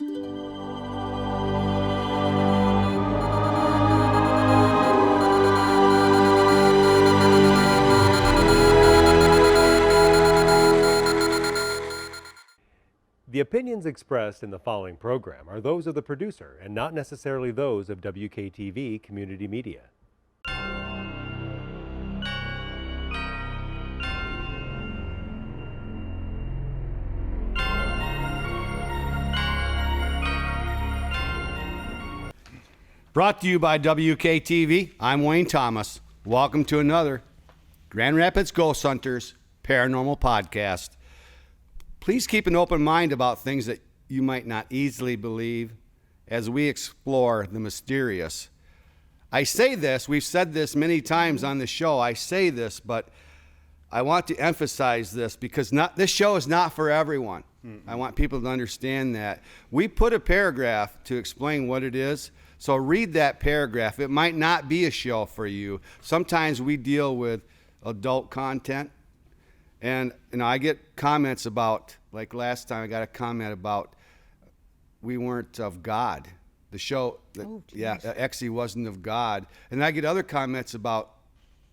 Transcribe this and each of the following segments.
The opinions expressed in the following program are those of the producer and not necessarily those of WKTV Community Media. Brought to you by WKTV, I'm Wayne Thomas. Welcome to another Grand Rapids Ghost Hunters Paranormal Podcast. Please keep an open mind about things that you might not easily believe as we explore the mysterious. I say this, we've said this many times on the show, I say this, but I want to emphasize this because this show is not for everyone. I want people to understand that. We put a paragraph to explain what it is, so read that paragraph. It might not be a show for you. Sometimes we deal with adult content. And I get comments about, like last time I got a comment about we weren't of God. The show, Exie wasn't of God. And I get other comments about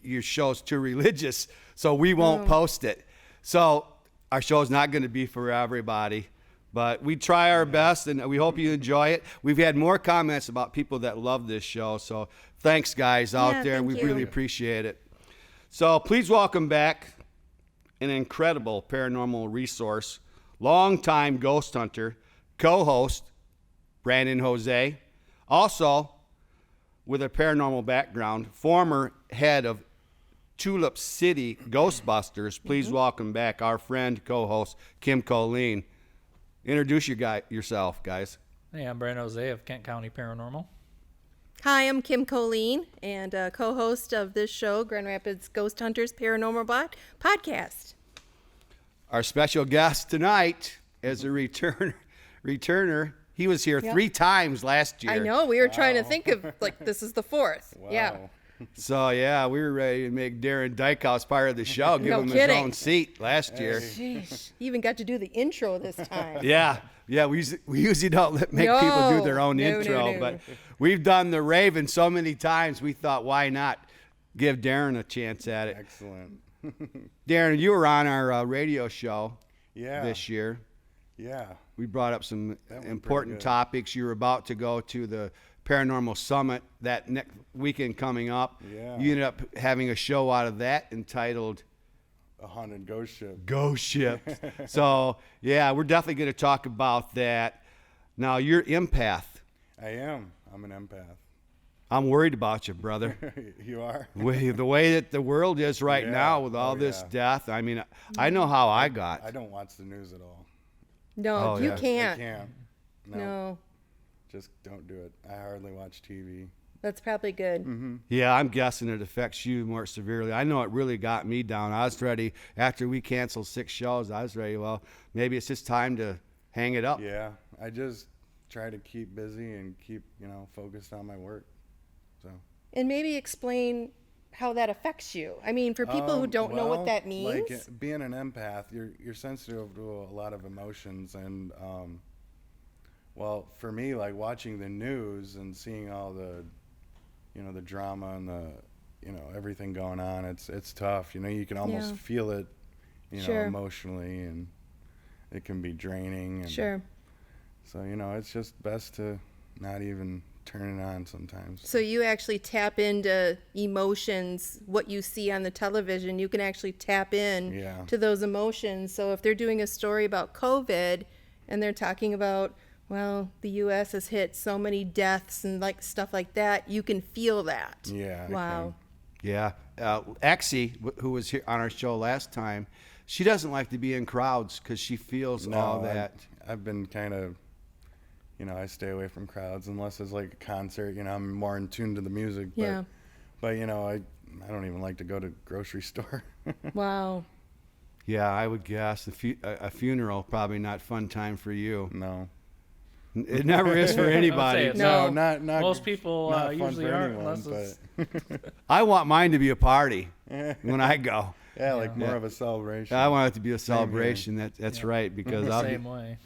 your show's too religious, so we won't post it. So our show's not going to be for everybody, but we try our best, and we hope you enjoy it. We've had more comments about people that love this show, so thanks, guys, out there. We really appreciate it. So please welcome back an incredible paranormal resource, longtime ghost hunter, co-host, Brandon Jose. Also, with a paranormal background, former head of Tulip City Ghostbusters. Please welcome back our friend, co-host, Kim Colleen. Introduce yourself, guys. Hey, I'm Brandon Jose of Kent County Paranormal. Hi, I'm Kim Colleen, and co-host of this show, Grand Rapids Ghost Hunters Paranormal Podcast. Our special guest tonight is a returner. He was here 3 times last year. I know. We were trying to think of, this is the 4th. Wow. Yeah. So, we were ready to make Darren Dykhouse part of the show, give him his own seat last year. Sheesh. He even got to do the intro this time. Yeah, we usually don't make people do their own intro, but we've done the Raven so many times, we thought, why not give Darren a chance at it? Excellent. Darren, you were on our radio show this year. Yeah. We brought up some important topics. You were about to go to the Paranormal Summit that next weekend coming up. Yeah. You ended up having a show out of that entitled A Haunted Ghost Ship. Ghost Ship. So, we're definitely going to talk about that. Now, you're empath. I am. I'm an empath. I'm worried about you, brother. You are? The way that the world is right now with all this death. I mean, I know how I got. I don't watch the news at all. No, you can't. I can't. No. Just don't do it. I hardly watch TV. That's probably good. Mm-hmm. Yeah, I'm guessing it affects you more severely. I know it really got me down. I was ready, after we canceled 6 shows, I was ready, well, maybe it's just time to hang it up. Yeah, I just try to keep busy and keep, focused on my work. So. And maybe explain how that affects you. I mean, for people who don't know what that means. Like being an empath, you're sensitive to a lot of emotions, and for me, like watching the news and seeing all the, the drama and the, everything going on, it's tough. You can almost feel it, emotionally, and it can be draining. And sure. So it's just best to not even turn it on sometimes. So you actually tap into emotions, what you see on the television, you can actually tap in to those emotions. So if they're doing a story about COVID and they're talking about, well, the U.S. has hit so many deaths and stuff like that, you can feel that. Yeah. Wow. Yeah. Exie, who was here on our show last time, she doesn't like to be in crowds because she feels all that. I've been kind of, I stay away from crowds unless it's like a concert. I'm more in tune to the music. But, but I don't even like to go to grocery store. Wow. Yeah, I would guess a funeral probably not fun time for you. No. It never is for anybody. No, not most people not usually fun for aren't anyone, unless it's... I want mine to be a party when I go. Yeah, like more of a celebration. I want it to be a celebration. That's right, because The same way.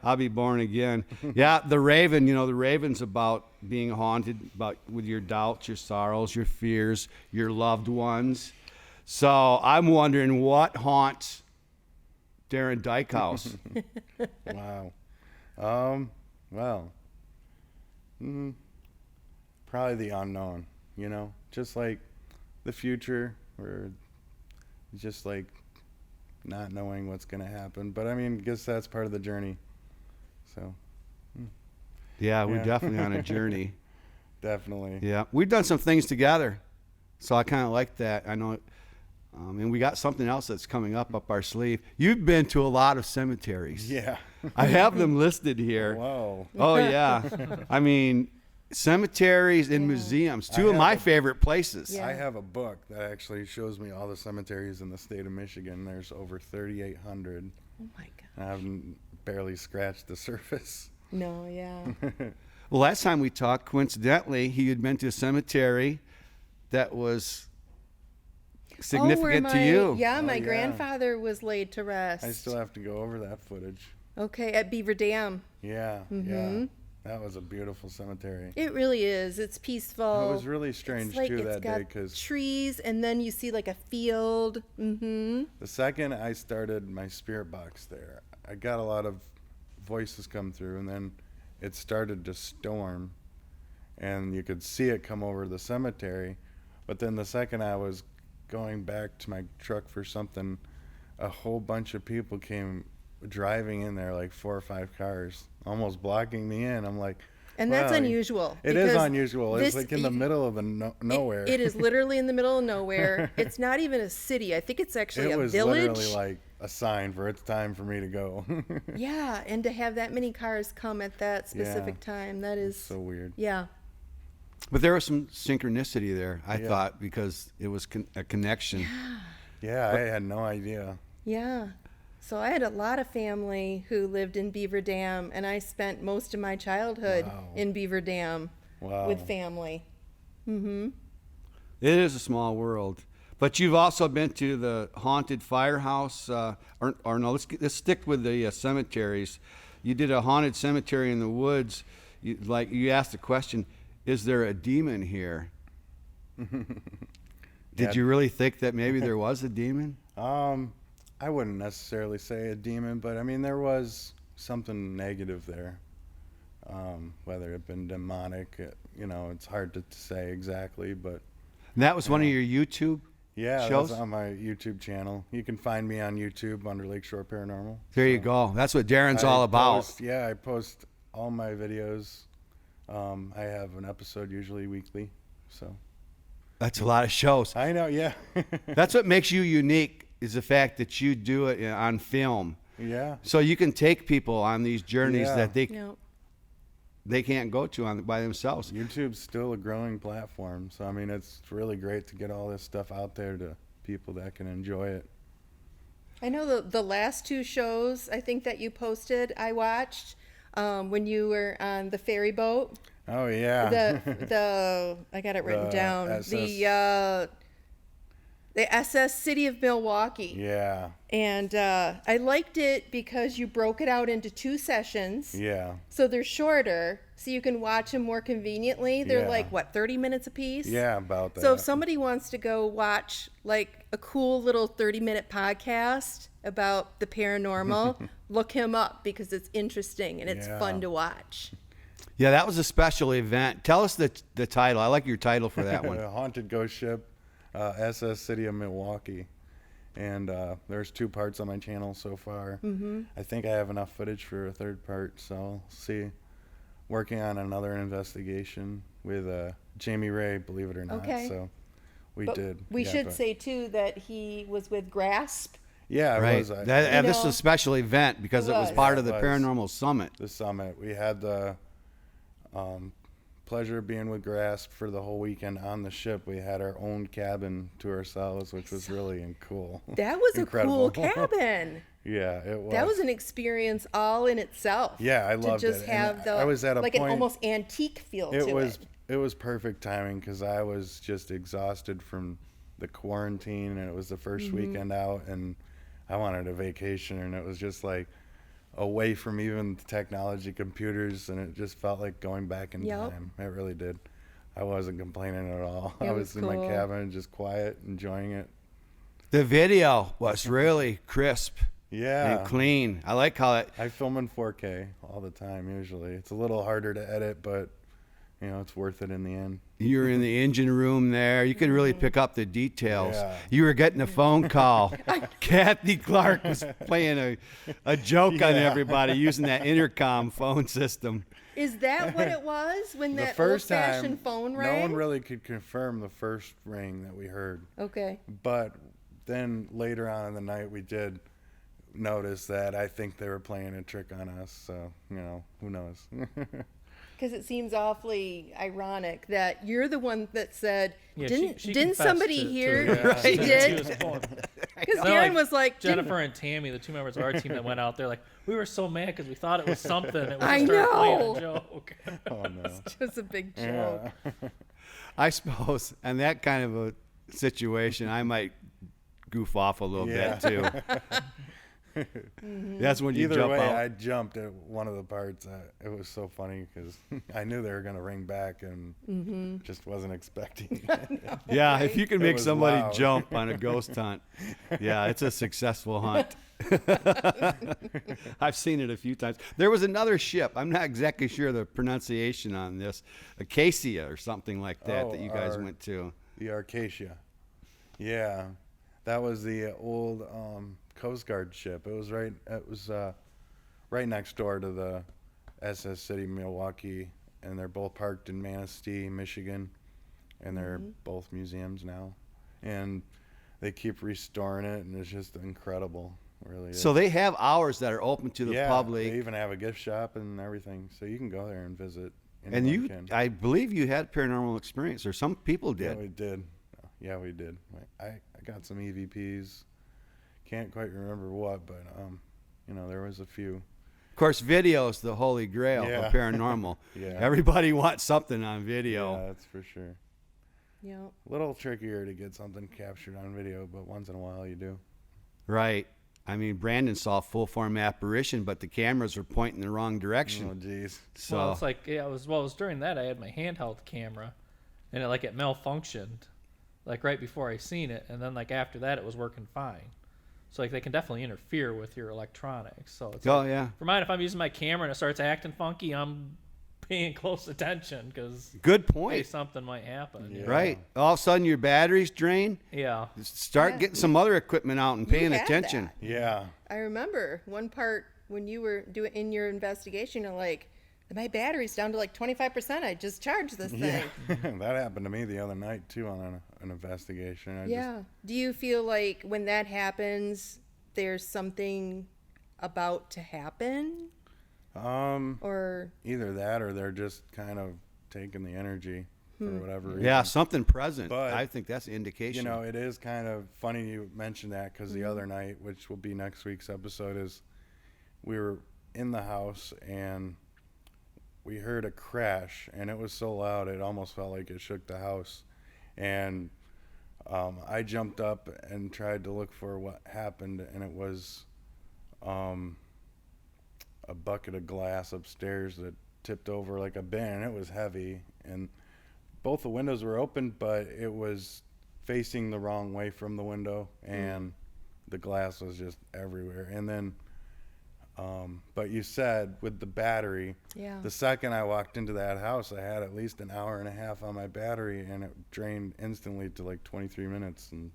I'll be born again. Yeah, the Raven. The Raven's about being haunted, with your doubts, your sorrows, your fears, your loved ones. So I'm wondering what haunts Darren Dykhouse. Wow. Well, probably the unknown. Just like the future, or just like not knowing what's going to happen. But I guess that's part of the journey. So. Yeah, we're definitely on a journey. Definitely. Yeah, we've done some things together, so I kind of like that. I know, and we got something else that's coming up our sleeve. You've been to a lot of cemeteries. Yeah. I have them listed here. Whoa. Oh yeah, cemeteries and museums, two of my favorite places. Yeah. I have a book that actually shows me all the cemeteries in the state of Michigan. There's over 3,800. Oh my God. I haven't barely scratched the surface. No, yeah. Well, last time we talked, coincidentally, he had been to a cemetery that was significant to you. Yeah, my yeah. grandfather was laid to rest. I still have to go over that footage. Okay, at Beaver Dam. Yeah, yeah. That was a beautiful cemetery. It really is. It's peaceful. It was really strange too that day because trees, and then you see like a field. the second I started my spirit box there, I got a lot of voices come through, and then it started to storm, and you could see it come over the cemetery. But then the second I was going back to my truck for something, a whole bunch of people came driving in there, like 4 or 5 cars, almost blocking me in. I'm like, And that's wow, unusual. It is because unusual. It's like in the middle of nowhere. It is literally in the middle of nowhere. It's not even a city. I think it's actually It a was village. literally like a sign for it's time for me to go. Yeah, and to have that many cars come at that specific time, that is so weird. Yeah. But there was some synchronicity there, I thought, because it was a connection. Yeah, I had no idea. Yeah. So I had a lot of family who lived in Beaver Dam, and I spent most of my childhood in Beaver Dam with family. It is a small world. But you've also been to the haunted firehouse, or no, let's stick with the cemeteries. You did a haunted cemetery in the woods. You asked the question, is there a demon here? Did you really think that maybe there was a demon? I wouldn't necessarily say a demon, but there was something negative there. Whether it been demonic, it's hard to say exactly, but. And that was one of your YouTube shows? That's on my YouTube channel. You can find me on YouTube under Lakeshore Paranormal. There you go. That's what Darren's all about. I post all my videos. I have an episode usually weekly, so. That's a lot of shows. I know, yeah. That's what makes you unique, is the fact that you do it on film. Yeah. So you can take people on these journeys that they can't go to by themselves. YouTube's still a growing platform, so it's really great to get all this stuff out there to people that can enjoy it. I know the last 2 shows I think that you posted, I watched when you were on the ferry boat. Oh yeah. The I got it written down. The SS City of Milwaukee. Yeah. And I liked it because you broke it out into 2 sessions. Yeah. So they're shorter, so you can watch them more conveniently. They're like, 30 minutes apiece? Yeah, about that. So if somebody wants to go watch like a cool little 30-minute podcast about the paranormal, look him up because it's interesting and it's fun to watch. Yeah, that was a special event. Tell us the title. I like your title for that one. Haunted Ghost Ship, SS City of Milwaukee. And there's 2 parts on my channel so far. I think I have enough footage for a 3rd part, so I'll see. Working on another investigation with Jamie Ray, believe it or not. Okay. So we should say, too, that he was with Grasp. Yeah, right. it was. This is a special event because it was part of the Paranormal Summit. The summit. We had the pleasure of being with Grasp for the whole weekend on the ship. We had our own cabin to ourselves, which was really cool. That was Incredible. a cool cabin. Yeah, it was. That was an experience all in itself. Yeah, I loved it. To just have I was at a point, an almost antique feel to it. It was perfect timing because I was just exhausted from the quarantine, and it was the first weekend out, and I wanted a vacation, and it was just like away from even technology, computers, and it just felt like going back in time. It really did. I wasn't complaining at all. I was in my cabin, just quiet, enjoying it. The video was really crisp. Yeah. And clean. I like how it. I film in 4K all the time usually. It's a little harder to edit, but you know, it's worth it in the end. You're in the engine room there. You could really pick up the details. Yeah. You were getting a phone call. Kathy Clark was playing a joke on everybody using that intercom phone system. Is that what it was when The that first old-fashioned time, phone rang? no one really could confirm the first ring that we heard. Okay. But then later on in the night, we did notice that I think they were playing a trick on us. So, you know, who knows? Because it seems awfully ironic that you're the one that said, Yeah, didn't she didn't confessed somebody to- hear? to- She to- to did. his phone. Because No, Darren was like, didn't- Jennifer and Tammy, the two members of our team that went out there, like, we were so mad because we thought it was something. It was I started playing know. a joke. Oh, no. it was a big joke. Yeah. I suppose in that kind of a situation, I might goof off a little bit too. That's when you Either jump way, out. I jumped at one of the parts. It was so funny because I knew they were going to ring back and just wasn't expecting it. Yeah, if you can make was somebody loud. jump on a ghost hunt, yeah, it's a successful hunt. I've seen it a few times. There was another ship. I'm not exactly sure the pronunciation on this. Acacia or something like that that you guys went to. The Arcacia. Yeah. That was the old Coast Guard ship. It was right next door to the SS City Milwaukee, and they're both parked in Manistee, Michigan, and they're both museums now. And they keep restoring it, and it's just incredible. It really is. So they have hours that are open to the public. They even have a gift shop and everything, so you can go there and visit. And Anyone you, can. I believe you had paranormal experience, or some people Yeah, did. we did. Yeah, we did. I got some EVPs. Can't quite remember what, but you know, there was a few. Of course, video's the holy grail Yeah. of paranormal. Yeah. Everybody wants something on video. Yeah, that's for sure. Yep. A little trickier to get something captured on video, but once in a while you do. Right. I mean, Brandon saw a full form apparition, but the cameras were pointing the wrong direction. Oh, geez. So Well, it's like, yeah, it was during that I had my handheld camera, and it malfunctioned, like right before I seen it, and then like after that it was working fine. So like they can definitely interfere with your electronics. So it's oh like, yeah, for mine, if I'm using my camera and it starts acting funky, I'm paying close attention because good hey, point. something might happen. Yeah. Right. All of a sudden your batteries drain. Yeah. Start getting some other equipment out and You paying had attention. that. Yeah. I remember one part when you were doing in your investigation, you're like, my battery's down to like 25%. I just charged this thing. Yeah. That happened to me the other night too on an investigation. Do you feel like when that happens, there's something about to happen? Or Either that or they're just kind of taking the energy for whatever reason. Yeah, something present. But, I think that's an indication. You know, it is kind of funny you mentioned that because the other night, which will be next week's episode, is we were in the house and we heard a crash, and it was so loud it almost felt like it shook the house. And I jumped up and tried to look for what happened, and it was a bucket of glass upstairs that tipped over like a bin, and it was heavy. And both the windows were open, but it was facing the wrong way from the window, and the glass was just everywhere. And then but you said with the battery, Yeah. the second I walked into that house, I had at least an hour and a half on my battery, and it drained instantly to like 23 minutes. And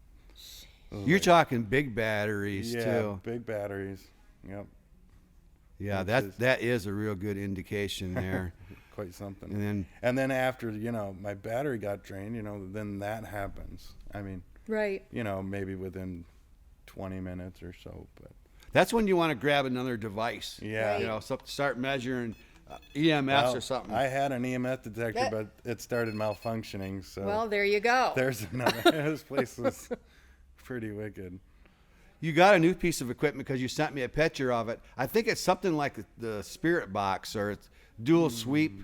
You're talking big batteries yeah, too. big batteries. Yep, Yeah, Which that is a real good indication there. quite something. And then after, you know, my battery got drained, you know, then that happens. I mean, right. you know, maybe within 20 minutes or so, but that's when you want to grab another device. yeah. Right. You know, start measuring EMFs Well, or something. I had an EMF detector, That- but it started malfunctioning. So Well, there you go. there's another. This place was pretty wicked. You got a new piece of equipment because you sent me a picture of it. I think it's something like the Spirit Box or it's dual sweep.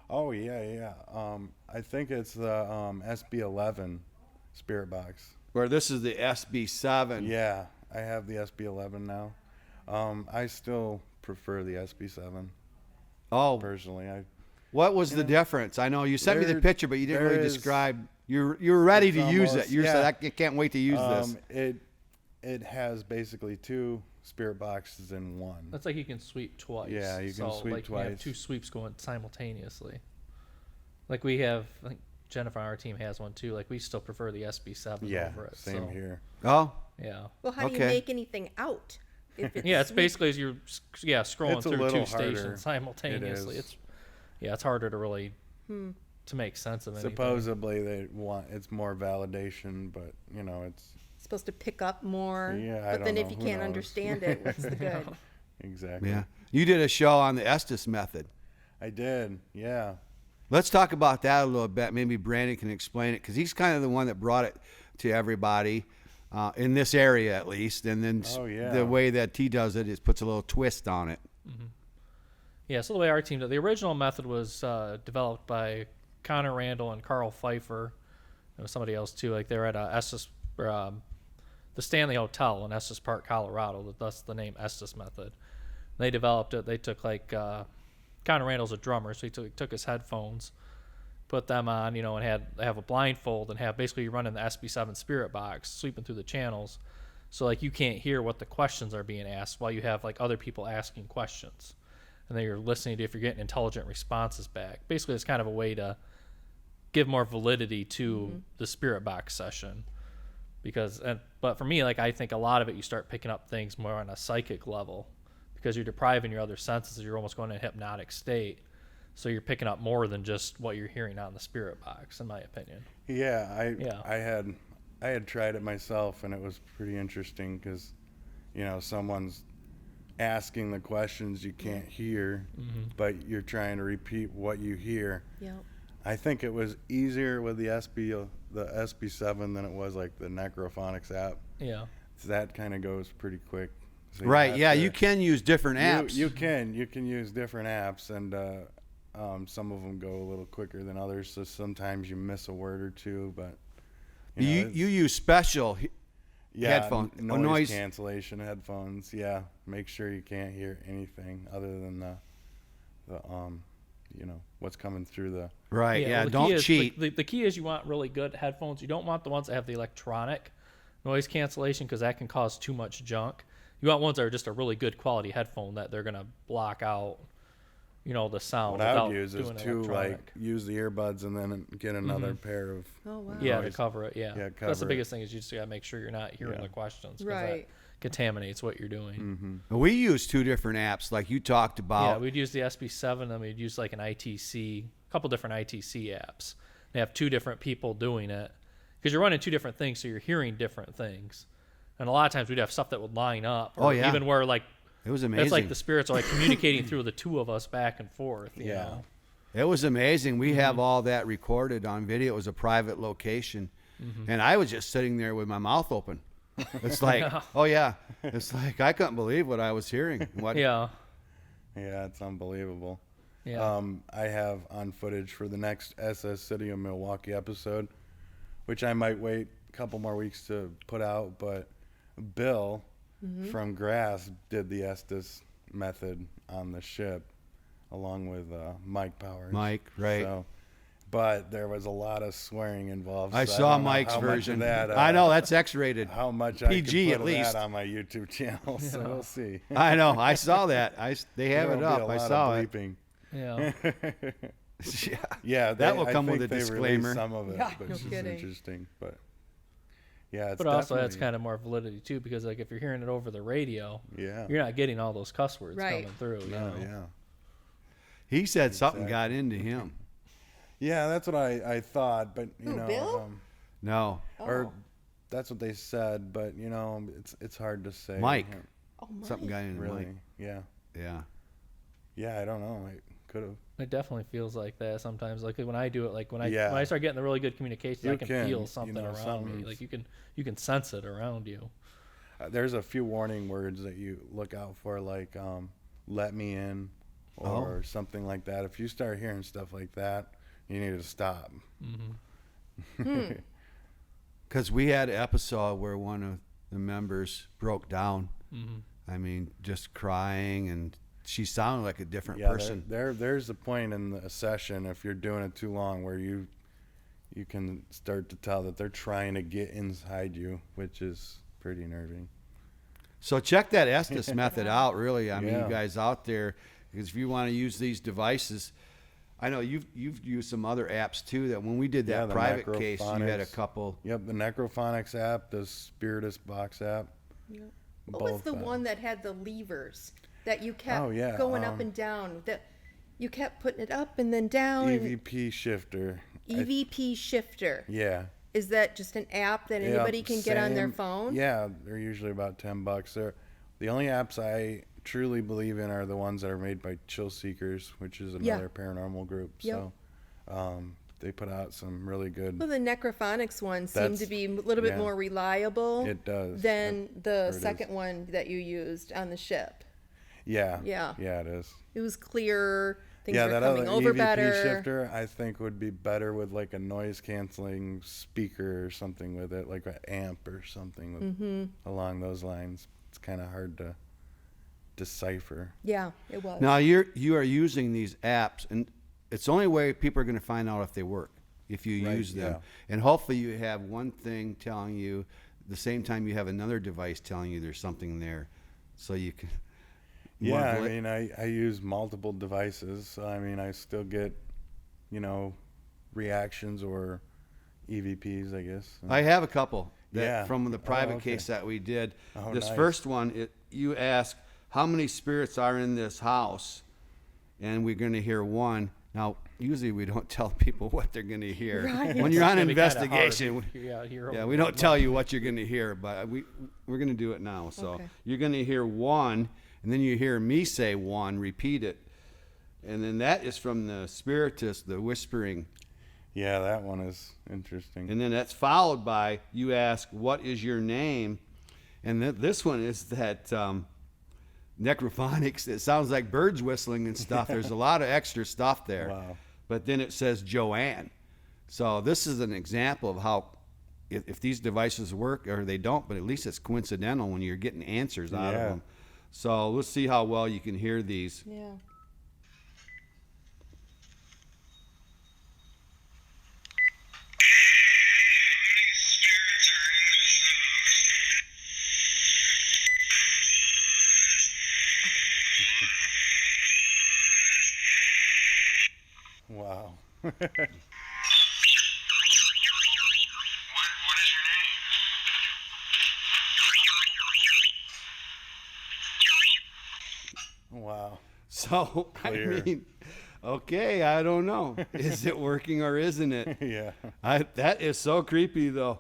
Oh yeah. I think it's the SB11 spirit box. Where this is the SB7. Yeah, I have the SB11 now. I still prefer the SB7. Oh, Personally, what was the difference? I know you sent me the picture, but you didn't really describe. You're ready to use it. You said I can't wait to use this. It has basically 2 spirit boxes in one. That's like you can sweep twice. Yeah, you can sweep like twice. You have 2 sweeps going simultaneously. Like we have, I think Jennifer on our team has one too. Like we still prefer the SB7 over it. Same here. Oh, yeah. Well, how do you make anything out? If it's it's basically as you're scrolling through 2 stations harder. simultaneously. It's harder to really to make sense of anything. Supposedly they want it's more validation, but it's supposed to pick up more. Yeah, but then if you can't understand it, what's the good? Exactly. yeah. You did a show on the Estes Method. I did. Yeah. Let's talk about that a little bit. Maybe Brandon can explain it because he's kind of the one that brought it to everybody in this area, at least. And then the way that he does it is puts a little twist on it. Mm-hmm. Yeah. So the way our team did, the original method was developed by Connor Randall and Carl Pfeiffer. There was somebody else too. Like they were at Estes, the Stanley Hotel in Estes Park, Colorado. That's the name Estes Method. They developed it. They took Connor Randall's a drummer, so he took his headphones, put them on, and have a blindfold and have basically you run in the SB7 spirit box, sweeping through the channels, so you can't hear what the questions are being asked while you have other people asking questions, and then you're listening to if you're getting intelligent responses back. Basically, it's kind of a way to give more validity to the spirit box session, but for me, I think a lot of it you start picking up things more on a psychic level. Because you're depriving your other senses, you're almost going in a hypnotic state. So you're picking up more than just what you're hearing out in the spirit box, in my opinion. Yeah, I had tried it myself, and it was pretty interesting because, someone's asking the questions you can't hear, but you're trying to repeat what you hear. Yeah. I think it was easier with the SB7 than it was the Necrophonics app. Yeah. So that kind of goes pretty quick. So Right. Yeah. You can use different apps. You can use different apps, and some of them go a little quicker than others. So sometimes you miss a word or two, but you use special headphones, noise cancellation headphones. Yeah, make sure you can't hear anything other than the what's coming through the. Right. Yeah. Well, don't cheat. The key is you want really good headphones. You don't want the ones that have the electronic noise cancellation because that can cause too much junk. You want ones that are just a really good quality headphone that they're gonna block out, the sound. What I would use is use the earbuds and then get another pair of. Oh wow. Yeah, to cover it. Yeah. Yeah, That's the biggest thing is you just gotta make sure you're not hearing the questions. Right. That contaminates what you're doing. We use 2 different apps, like you talked about. Yeah, we'd use the SB7, and we'd use an ITC, a couple different ITC apps. They have 2 different people doing it because you're running 2 different things, so you're hearing different things. And a lot of times we'd have stuff that would line up. Or even where it was amazing. It's the spirits are communicating through the 2 of us back and forth. You know? It was amazing. We have all that recorded on video. It was a private location. And I was just sitting there with my mouth open. It's It's I couldn't believe what I was hearing. Yeah, it's unbelievable. Yeah. I have on footage for the next SS City of Milwaukee episode, which I might wait a couple more weeks to put out, but Bill from Grass did the Estes Method on the ship along with Mike Powers. Mike, right. So, but there was a lot of swearing involved. I saw Mike's version. That, I know, that's X-rated. How much PG I at can put least. that on my YouTube channel, so we'll see. I know, I saw that. They have it up. I saw it. Yeah. Yeah, that will come with a they disclaimer. Some of it, which is kidding. interesting, but yeah, it's But also that's kind of more validity too, because if you're hearing it over the radio, you're not getting all those cuss words coming through. Yeah. He said something got into him. Yeah, that's what I thought, but Bill? No. Or that's what they said, but it's hard to say. Mike. Oh, Mike. Something got into Really? Mike. Yeah. Yeah. Yeah, I don't know. It could have. It definitely feels like that sometimes. When I do it, when I start getting the really good communication, I can feel something around me. You can sense it around you. There's a few warning words that you look out for, like "let me in," or something like that. If you start hearing stuff like that, you need to stop. Because we had an episode where one of the members broke down. I mean, just crying, and she sounded like a different person. There's a point in the session, if you're doing it too long, where you can start to tell that they're trying to get inside you, which is pretty nerving. So check that Estes method out, really. I mean, you guys out there, because if you want to use these devices, I know you've used some other apps too. That when we did that private case, you had a couple. Yep, the Necrophonics app, the Spiritus Box app. Yep. What was the one that had the levers that you kept going up and down? That you kept putting it up and then down. EVP shifter. EVP shifter. Yeah. Is that just an app that anybody can get on their phone? Yeah, they're usually about $10. They're the only apps I truly believe in are the ones that are made by Chill Seekers, which is another paranormal group. Yep. So they put out some really good. Well, the Necrophonics one seemed to be a little bit more reliable. It does. Than the second one that you used on the ship. Yeah. Yeah. Yeah, it is. It was clearer. Things Yeah, were that coming other over EVP better. shifter I think would be better with like a noise canceling speaker or something with it, like an amp or something with, along those lines. It's kind of hard to decipher. Yeah, it was. Now you are using these apps, and it's the only way people are going to find out if they work, if you use them. Yeah. And hopefully you have one thing telling you the same time you have another device telling you there's something there, so you can. Yeah, I mean, I use multiple devices, so I mean, I still get, reactions or EVPs, I guess. I have a couple Yeah. from the private okay. case that we did. Oh, This nice. first one, you ask how many spirits are in this house, and we're going to hear one. Now, usually we don't tell people what they're going to hear. Right. When you're on It's gonna be kinda investigation, hard to hear out here yeah, over we the don't tell you what you're going to hear, but we're going to do it now. So Okay. you're going to hear one, and then you hear me say one, repeat it. And then that is from the spiritist, the whispering. Yeah, that one is interesting. And then that's followed by you ask, what is your name? And this one is that necrophonics. It sounds like birds whistling and stuff. There's a lot of extra stuff there. Wow. But then it says Joanne. So this is an example of how if these devices work or they don't, but at least it's coincidental when you're getting answers out of them. So let's see how well you can hear these. Yeah. Wow. What is your name? Wow. So, Clear. I mean, okay, I don't know. Is it working or isn't it? Yeah. That is so creepy, though,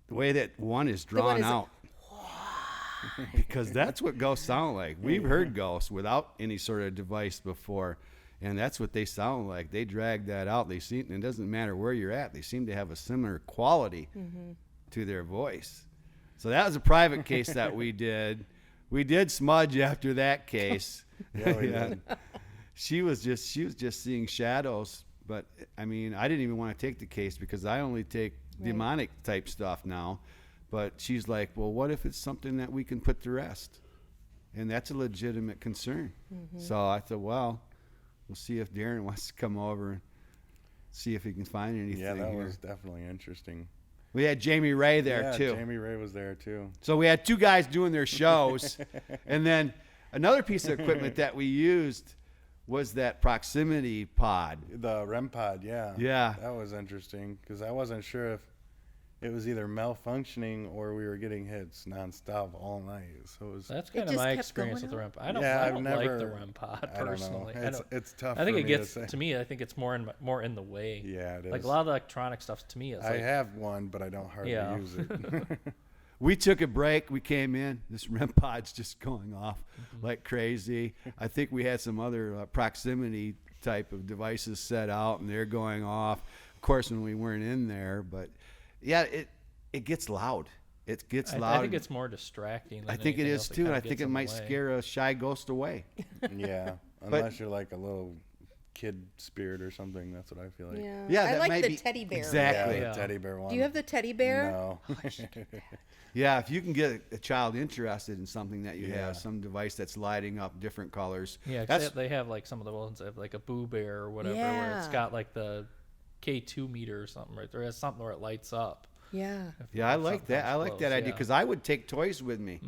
the way that one is drawn one is out. Because that's what ghosts sound like. We've heard ghosts without any sort of device before, and that's what they sound like. They drag that out. They seem, and it doesn't matter where you're at. They seem to have a similar quality to their voice. So that was a private case that we did. We did smudge after that case. Yeah, we did. She was just seeing shadows. But I mean, I didn't even want to take the case because I only take demonic type stuff now. But she's like, well, what if it's something that we can put to rest? And that's a legitimate concern. So I thought, well, we'll see if Darren wants to come over and see if he can find anything Yeah, that here. was definitely interesting. We had Jamie Ray there, too. Jamie Ray was there, too. So we had two guys doing their shows. And then another piece of equipment that we used was that proximity pod. The REM pod, yeah. Yeah. That was interesting because I wasn't sure if it was either malfunctioning or we were getting hits nonstop all night. So it was. That's kind of just my kept experience with the going REM pod. Yeah, I I've don't never- like the REM pod I don't know. personally. It's tough. I think for it me gets to say. me. I think it's more in the way. Yeah, it is. Like a lot of the electronic stuff to me is I like have one, but I don't hardly Yeah. use it. We took a break. We came in. This REM pod's just going off like crazy. I think we had some other proximity type of devices set out, and they're going off. Of course, when we weren't in there, but yeah, it gets loud. It gets loud. I think it's more distracting. Than I think it anything is else. too, and kinda I think gets it in the might way. scare a shy ghost away. Yeah. unless you're like a little kid spirit or something. That's what I feel like. Yeah, I that like might the be- teddy bear. Exactly. Yeah, the teddy bear one. Do you have the teddy bear? No. Yeah, if you can get a child interested in something that you Yeah. have, some device that's lighting up different colors. Yeah, 'cause they have like some of the ones that have like a Boo Bear or whatever, where it's Yeah. got like the K2 meter or something right there. It has something where it lights up. Yeah. Yeah, I If like something that. I comes like close, that idea yeah. because I would take toys with me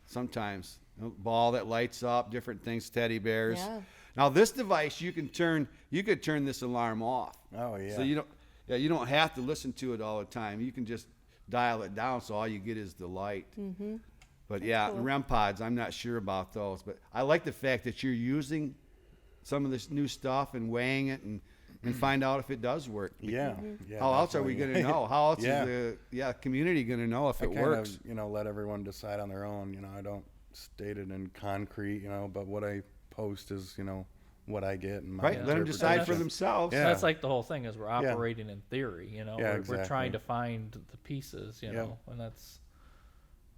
sometimes. A ball that lights up, different things, teddy bears. Yeah. Now this device, you could turn this alarm off. Oh, yeah. So you don't have to listen to it all the time. You can just dial it down, so all you get is the light. Mm-hmm. But yeah, cool. REM pods, I'm not sure about those, but I like the fact that you're using some of this new stuff and weighing it and find out if it does work. Yeah. Mm-hmm. Yeah. How else are we definitely. going to know? How else Yeah. is the community going to know if I it kind works? of, let everyone decide on their own. I don't state it in concrete, but what I post is, what I get and my Right, let them decide for interpretation. themselves. Yeah. That's like the whole thing is we're operating in theory, Yeah, we're trying exactly. to find the pieces, Yep. and that's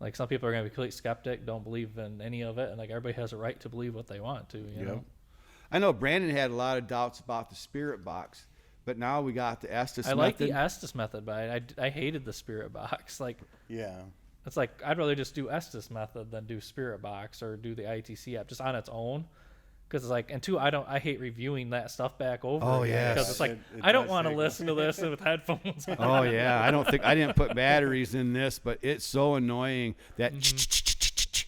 like some people are going to be complete skeptic, don't believe in any of it, and like everybody has a right to believe what they want to, you know. I know Brandon had a lot of doubts about the spirit box, but now we got the Estes I Method. like the Estes Method, but I hated the spirit box. Like Yeah. it's like I'd rather just do Estes Method than do spirit box or do the ITC app just on its own. Because it's like, and two, I hate reviewing that stuff back over. Oh, again, yes. because it's like It I don't does want to take- listen to this with headphones on. Oh yeah, I didn't put batteries in this, but it's so annoying that.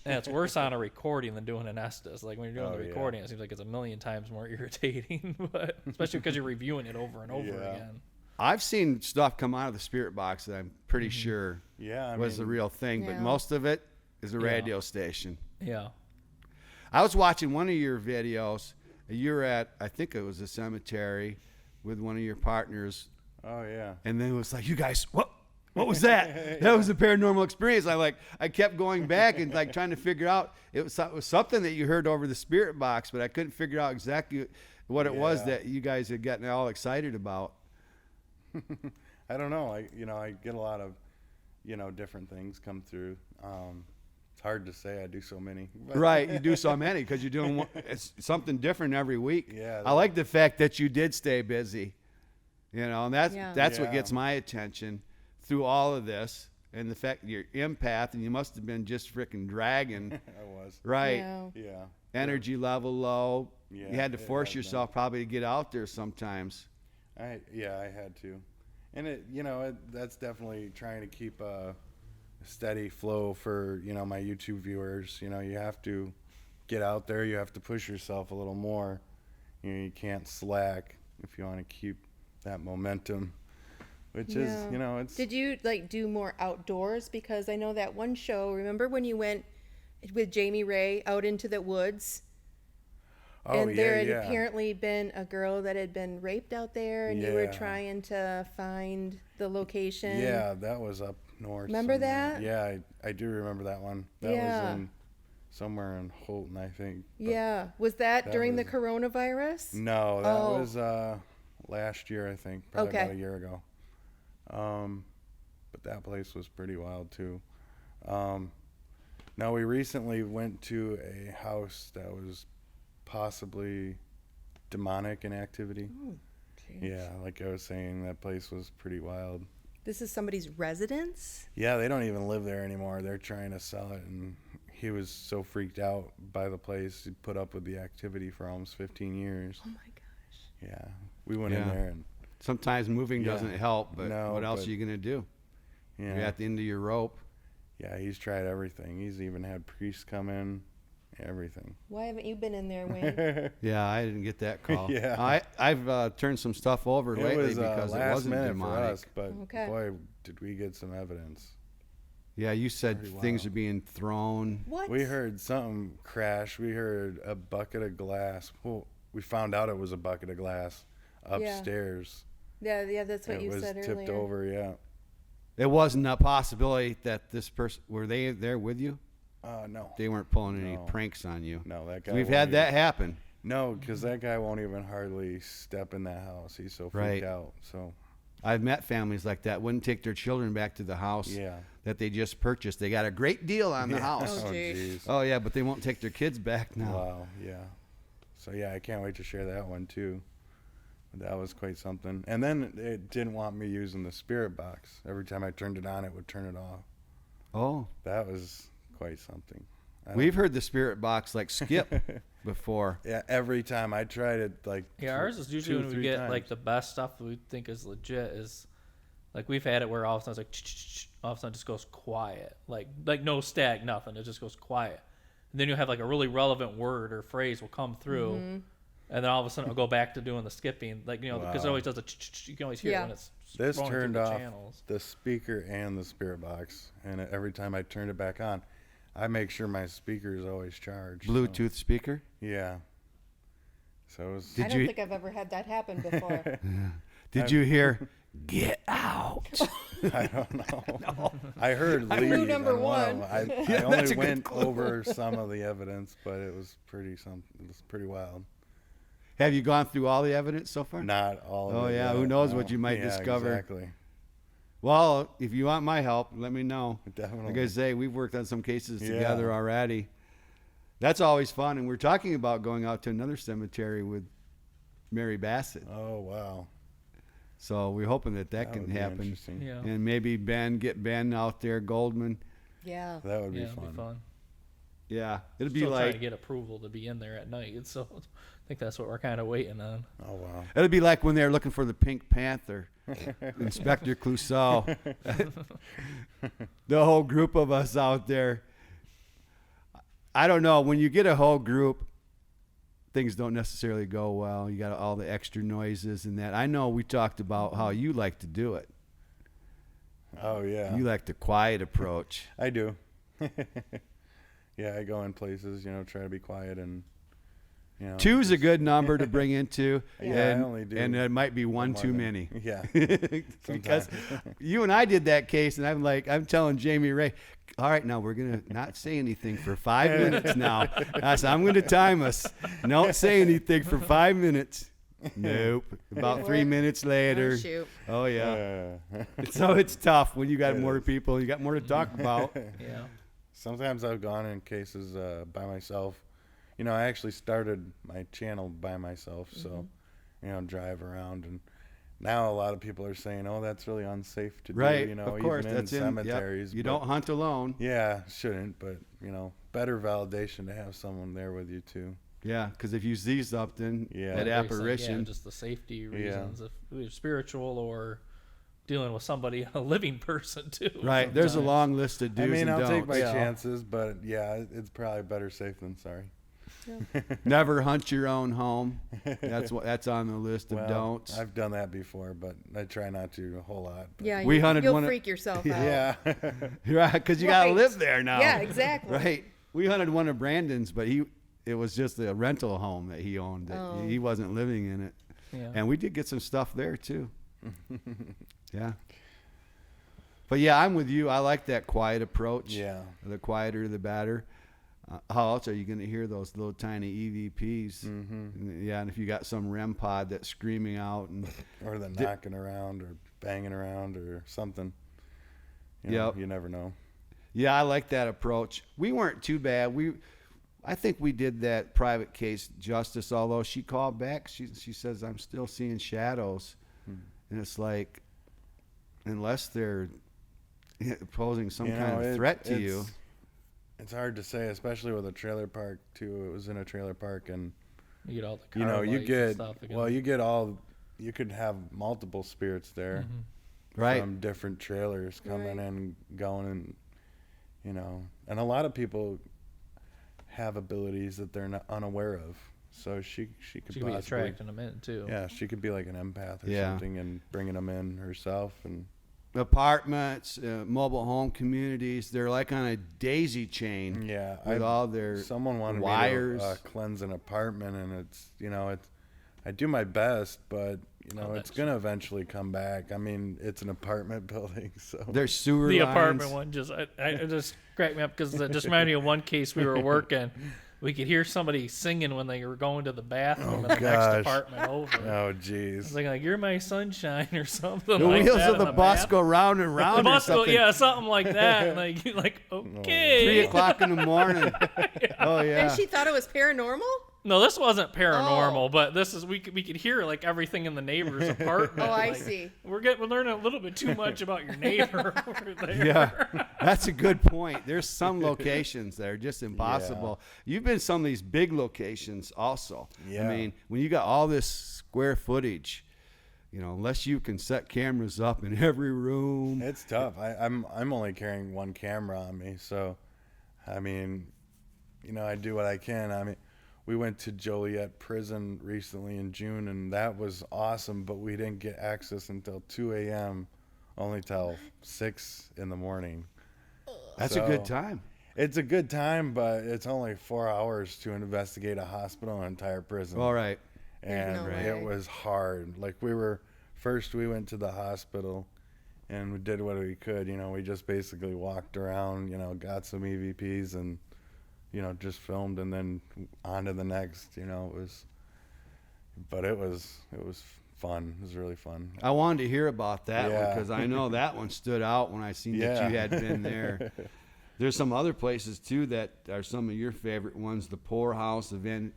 And it's worse on a recording than doing an Estes. Like when you're doing Oh, the yeah. recording, it seems like it's a million times more irritating. But especially because you're reviewing it over and over Yeah. again. I've seen stuff come out of the spirit box that I'm pretty sure Yeah. I was the mean, real thing, but Yeah. most of it is a radio station. Yeah. I was watching one of your videos. You were at, I think it was a cemetery with one of your partners, Oh, yeah. and then it was like, you guys, what was that? That was a paranormal experience. I kept going back and like trying to figure out it was something that you heard over the spirit box, but I couldn't figure out exactly what it was Yeah. that you guys had gotten all excited about. I don't know. I get a lot of, different things come through. It's hard to say. I do so many. But Right, you do so many because you're doing it's something different every week. Yeah. I like the fact that you did stay busy, and that's Yeah. that's what Yeah. gets my attention through all of this, and the fact that you're empath and you must have been just freaking dragging, I was. right? Yeah. Yeah. Energy level low. Yeah, You had to it force has yourself probably to get out there sometimes. I had to, and that's definitely trying to keep a steady flow for my YouTube viewers. You have to get out there. You have to push yourself a little more. You can't slack if you want to keep that momentum, which is it's. Did you like do more outdoors? Because I know that one show. Remember when you went with Jamie Ray out into the woods? Oh, And there had yeah. apparently been a girl that had been raped out there, and you were Yeah. trying to find the location. Yeah, that was up north. Remember somewhere. that? Yeah, I do remember that one. That Yeah. was in somewhere in Holton, I think. But Yeah. Was that that during the was- coronavirus? No, that Oh. was last year, I think, probably Okay. about a year ago. But that place was pretty wild too. Now we recently went to a house that was possibly demonic in activity. Jeez. Yeah, like I was saying, that place was pretty wild. This is somebody's residence? Yeah, they don't even live there anymore. They're trying to sell it, and he was so freaked out by the place. He put up with the activity for almost 15 years. Oh my gosh. Yeah, we went in Yeah. there, and Sometimes moving Yeah. doesn't help, but No, what else but- are you gonna do? yeah, You're at the end of your rope. yeah, he's tried everything. He's even had priests come in, everything. Why haven't you been in there, Wayne? Yeah, I didn't get that call. Yeah. I've turned some stuff over It lately was because it last wasn't minute demonic. for us, but Okay. boy, did we get some evidence. Yeah, you said Pretty things wild. are being thrown. What? We heard something crash. We heard a bucket of glass. Well, we found out it was a bucket of glass upstairs. Yeah, that's what It you was said tipped earlier. over, yeah. It wasn't a possibility that this person were they there with you? No. They weren't pulling any No. pranks on you. No, that guy. We've won't had that even- happen. No, because that guy won't even hardly step in that house. He's so freaked Right. out. So, I've met families like that. Wouldn't take their children back to the house yeah. that they just purchased. They got a great deal on the Yeah. house. Oh, Oh, geez. jeez. Oh yeah, but they won't take their kids back now. Wow, yeah. So yeah, I can't wait to share that one too. That was quite something. And then it didn't want me using the spirit box. Every time I turned it on, it would turn it off. Oh. That was quite something. We've heard the spirit box like skip before. Yeah, every time I tried it, like ours is usually when we get like the best stuff that we think is legit is like we've had it where all of a sudden it's like all of a sudden it just goes quiet, like no stag, nothing. It just goes quiet, and then you have like a really relevant word or phrase will come through, and then all of a sudden it'll go back to doing the skipping, like because it always does you can always hear it when it's this rolling turned through the off channels. the speaker and the spirit box, and every time I turned it back on, I make sure my speaker is always charged. Bluetooth speaker? Yeah. So it was, I don't think I've ever had that happen before. Did you hear, get out? I don't know. No. I heard leave. Clue number on one. one. I only went over some of the evidence, but it was pretty wild. Have you gone through all the evidence so far? Not all of it. Oh, yeah. yet, Who knows no. what you might discover. Exactly. Well, if you want my help, let me know. Definitely. Like I say, we've worked on some cases together already. That's always fun. And we're talking about going out to another cemetery with Mary Bassett. Oh, wow. So we're hoping that That can would be happen. interesting. Yeah. And maybe get Ben out there, Goldman. Yeah. That would be It'd fun. be fun. Yeah, it'll be Still trying like to get approval to be in there at night, so I think that's what we're kind of waiting on. Oh, wow. it'll be like when they're looking for the Pink Panther, Inspector Clouseau. The whole group of us out there. I don't know. When you get a whole group, things don't necessarily go well. You got all the extra noises and that. I know we talked about how you like to do it. Oh, yeah. You like the quiet approach. I do. Yeah, I go in places, try to be quiet and, Two's a good number to bring into. Yeah, and, I only do and it might be one more too than- many. Yeah. Because you and I did that case, and I'm telling Jamie Ray, all right, now we're going to not say anything for 5 minutes now. I said, I'm going to time us. Don't say anything for 5 minutes. Nope. About 3 minutes later. Oh, shoot. Oh, yeah. So it's tough when you got more people. You got more to talk about. Yeah. Sometimes I've gone in cases by myself. I actually started my channel by myself, so, drive around. And now a lot of people are saying, oh, that's really unsafe to Right. do, Of course. even That's in cemeteries. Yep. You but- don't hunt alone. Yeah, shouldn't, but, better validation to have someone there with you, too. Yeah, because if you see something, Yeah. that Based on, apparition. just the safety reasons, if it was spiritual or dealing with somebody, a living person too. Right. There's a sometimes. long list of do's and I'll don'ts. take my Yeah. chances, but, yeah, it's probably better safe than sorry. Never hunt your own home. That's on the list of Well, don'ts. I've done that before, but I try not to a whole lot. But Yeah, We hunted you'll one of- freak yourself out. Yeah. Right, because you gotta Right. live there now. Yeah, exactly. Right. We hunted one of Brandon's, but it was just a rental home that he owned. Oh. He wasn't living in it, Yeah. and we did get some stuff there too. Yeah. But yeah, I'm with you. I like that quiet approach. Yeah. The quieter, the better. How else are you going to hear those little tiny EVPs? Mm-hmm. Yeah, and if you got some REM pod that's screaming out and Or the knocking around or banging around or something. You never know. yeah, I like that approach. We weren't too bad. I think we did that private case justice. Although she called back, she says I'm still seeing shadows, and it's like unless they're posing some kind of threat to you. It's hard to say, especially with a trailer park too. It was in a trailer park, and You get all the car you lights get and stuff again. you could have multiple spirits there Right. from different trailers coming and going, and and a lot of people have abilities that they're not unaware of. So she could She could be possibly, attracting them in too. yeah, she could be like an empath or Yeah. something and bringing them in herself. And Apartments, mobile home communities, they're like on a daisy chain. yeah, With all their someone wanted wires. me to cleanse an apartment, and it's I do my best, but it's gonna eventually come back. I mean, it's an apartment building, so There's sewer The lines. apartment one it just cracked me up because it just reminded me of one case we were working. We could hear somebody singing when they were going to the bathroom in the next gosh. apartment over. oh It's jeez. like, "You're my sunshine" or something. The like wheels that of the in bus bath. go round and round The or bus go, something. yeah, something like that. And like, you're like, okay. 3 o'clock in the morning. Oh yeah. And she thought it was paranormal? No, this wasn't paranormal, but this is we could hear like everything in the neighbor's apartment. Oh, I like, see. We're learning a little bit too much about your neighbor over there. Yeah, that's a good point. There's some locations that are just impossible. You've been some of these big locations also. Yeah. I mean, when you got all this square footage, you know, unless you can set cameras up in every room. It's tough. I'm only carrying one camera on me, so I mean, you know, I do what I can. I mean, we went to Joliet Prison recently in June, and that was awesome, but we didn't get access until 2 a.m., only till 6 in the morning. That's a good time. It's a good time, but it's only 4 hours to investigate a hospital and entire prison. All right. And No way. it was hard. Like we went to the hospital and we did what we could. You know, we just basically walked around, you know, got some EVPs and, you know, just filmed and then on to the next, you know, it was fun. It was really fun. I wanted to hear about that one Yeah. because I know that one stood out when I seen that you had been there. There's some other places too that are some of your favorite ones. The poorhouse, the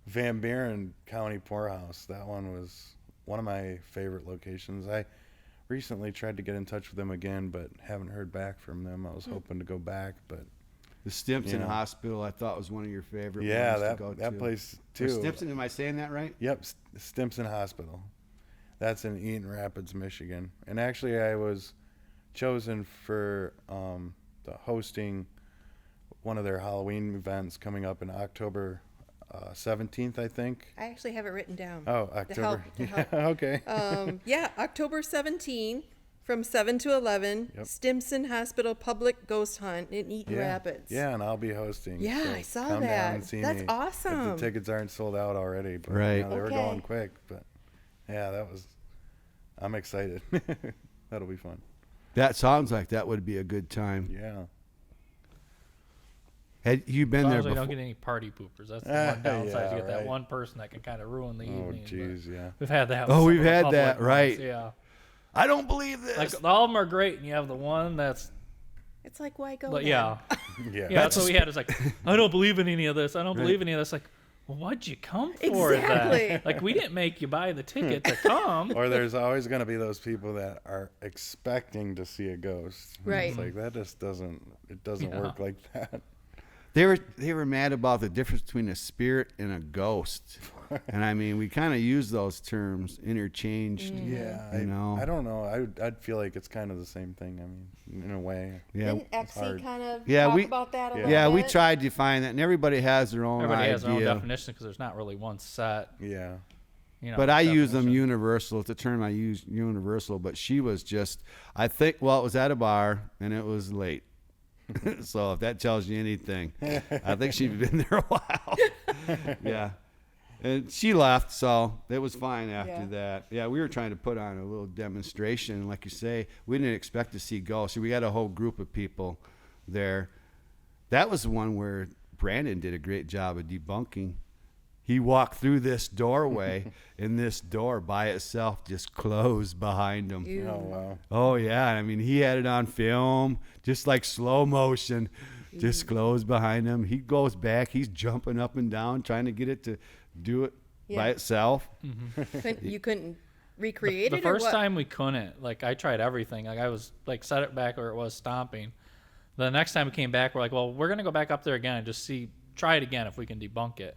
Van Buren County Poorhouse. That one was one of my favorite locations. I recently tried to get in touch with them again, but haven't heard back from them. I was hoping to go back, but the Stimson Yeah. Hospital. I thought was one of your favorite yeah, ones to go that to. place Or too. Stimson, am I saying that right? Yep, Stimson Hospital. That's in Eaton Rapids, Michigan. And actually, I was chosen for the hosting one of their Halloween events coming up in October 17th, I think. I actually have it written down. Oh, October. To help. Yeah, okay. Yeah, October 17 from 7 to 11, Yep. Stimson Hospital Public Ghost Hunt in Eaton Yeah. Rapids. Yeah, and I'll be hosting. Yeah, so I saw come that. down and see That's me. awesome. If the tickets aren't sold out already. But, Right. you know, they were Okay. going quick, but yeah, I'm excited. That'll be fun. That sounds like that would be a good time. Yeah. Had you As been long there as we before? don't get any party poopers. That's the one downside. Yeah, You get that right. one person that can kind of ruin the Oh, evening. but jeez, yeah. We've had that. Oh, with we've some of the had public that, ones, right. Yeah. I don't believe this. Like all of them are great, and you have the one that's, It's like, why go but there? yeah, Yeah. yeah. That's what we had. Is like, I don't believe in any of this. I don't believe in any of this. Like, well, why'd you come for Exactly. that? Like, we didn't make you buy the ticket to come. Or there's always going to be those people that are expecting to see a ghost. Right. It's like that just doesn't Yeah. work like that. They were mad about the difference between a spirit and a ghost, and I mean we kind of use those terms interchanged. Yeah. You know. I don't know. I'd feel like it's kind of the same thing. I mean, in a way. Yeah, Didn't Exie hard. kind of Yeah, talk we- about that a Yeah. little yeah, bit? we tried to find that, and everybody has their own Everybody idea. has their own definition because there's not really one set. Yeah. You know, But I use them definition. universal. It's the term I use, universal. But she was just, I think, well, it was at a bar and it was late. So if that tells you anything, I think she'd been there a while. Yeah. And she left, so it was fine after Yeah. that. Yeah, we were trying to put on a little demonstration. Like you say, we didn't expect to see ghosts. We had a whole group of people there. That was the one where Brandon did a great job of debunking. He walked through this doorway, and this door by itself just closed behind him. Ew. Oh wow. Oh, yeah. I mean, he had it on film, just like slow motion, just closed behind him. He goes back. He's jumping up and down, trying to get it to do it by Yeah. itself. You couldn't recreate The it or first what? time we couldn't. Like, I tried everything. Like, I was like set it back where it was stomping. The next time we came back, we're like, well, we're gonna go back up there again and just try it again if we can debunk it.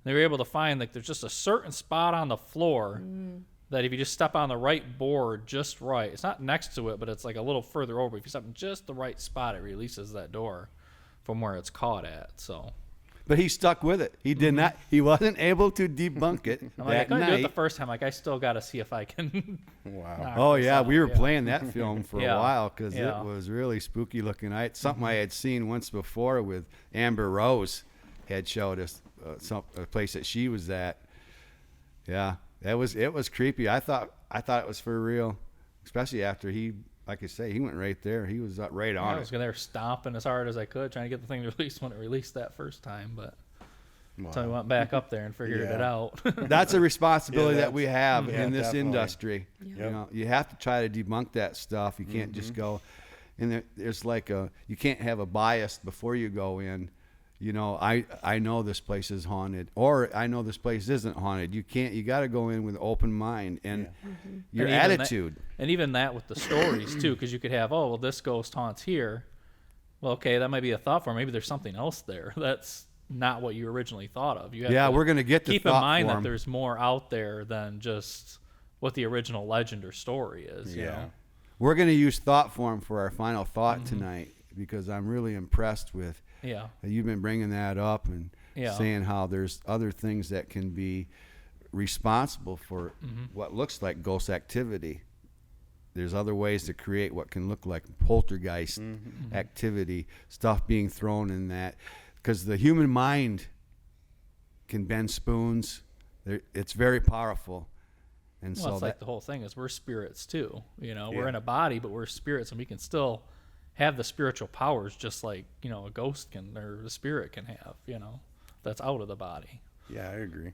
They were able to find like there's just a certain spot on the floor that if you just step on the right board just right, it's not next to it, but it's like a little further over. If you step in just the right spot, it releases that door from where it's caught at. So But he stuck with it. He did not. He wasn't able to debunk it I'm like, I that couldn't do it the night. first time. Like, I still got to see if I can. Wow. knock Oh this yeah, out. we were Yeah. playing that film for Yeah. a while because Yeah. it was really spooky looking. Something I had seen once before with Amber Rose had showed us a place that she was at. Yeah, it was creepy. I thought it was for real, especially after he, like I say, he went right there. He was right on I it. was there stomping as hard as I could, trying to get the thing released when it released that first time, but. So I went back up there and figured it Yeah. out. That's a responsibility Yeah, that we have yeah, in this definitely. industry. Yeah. You know, you have to try to debunk that stuff. You can't Mm-hmm. just go, and there's like you can't have a bias before you go in. you know, I know this place is haunted, or I know this place isn't haunted. You got to go in with an open mind and your And even attitude. And even that with the stories too, because you could have, oh, well, this ghost haunts here. Well, okay, that might be a thought form. Maybe there's something else there that's not what you originally thought of. You have We're going to get to keep in thought mind form. that there's more out there than just what the original legend or story is. You know? We're going to use thought form for our final thought tonight, because I'm really impressed with you've been bringing that up and saying how there's other things that can be responsible for what looks like ghost activity. There's other ways to create what can look like poltergeist activity, stuff being thrown in that, because the human mind can bend spoons. It's very powerful. And Well, so it's like the whole thing is we're spirits too. You know, we're in a body, but we're spirits, and we can still have the spiritual powers just like, you know, a ghost can, or the spirit can have, you know, that's out of the body. Yeah, I agree.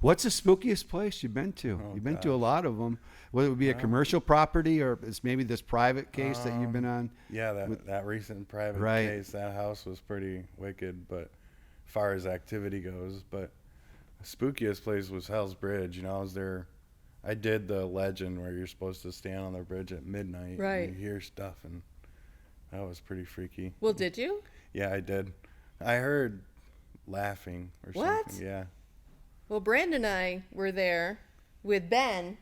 What's the spookiest place you've been to? You've been to a lot of them. Whether it would be a commercial property, or it's maybe this private case that you've been on. Yeah, that recent private case, that house was pretty wicked, but as far as activity goes. But the spookiest place was Hell's Bridge. You know, I was there. I did the legend where you're supposed to stand on the bridge at midnight and you hear stuff, and that was pretty freaky. Well, did you? Yeah, I did. I heard laughing or something. Yeah. Well, Brandon and I were there with Ben.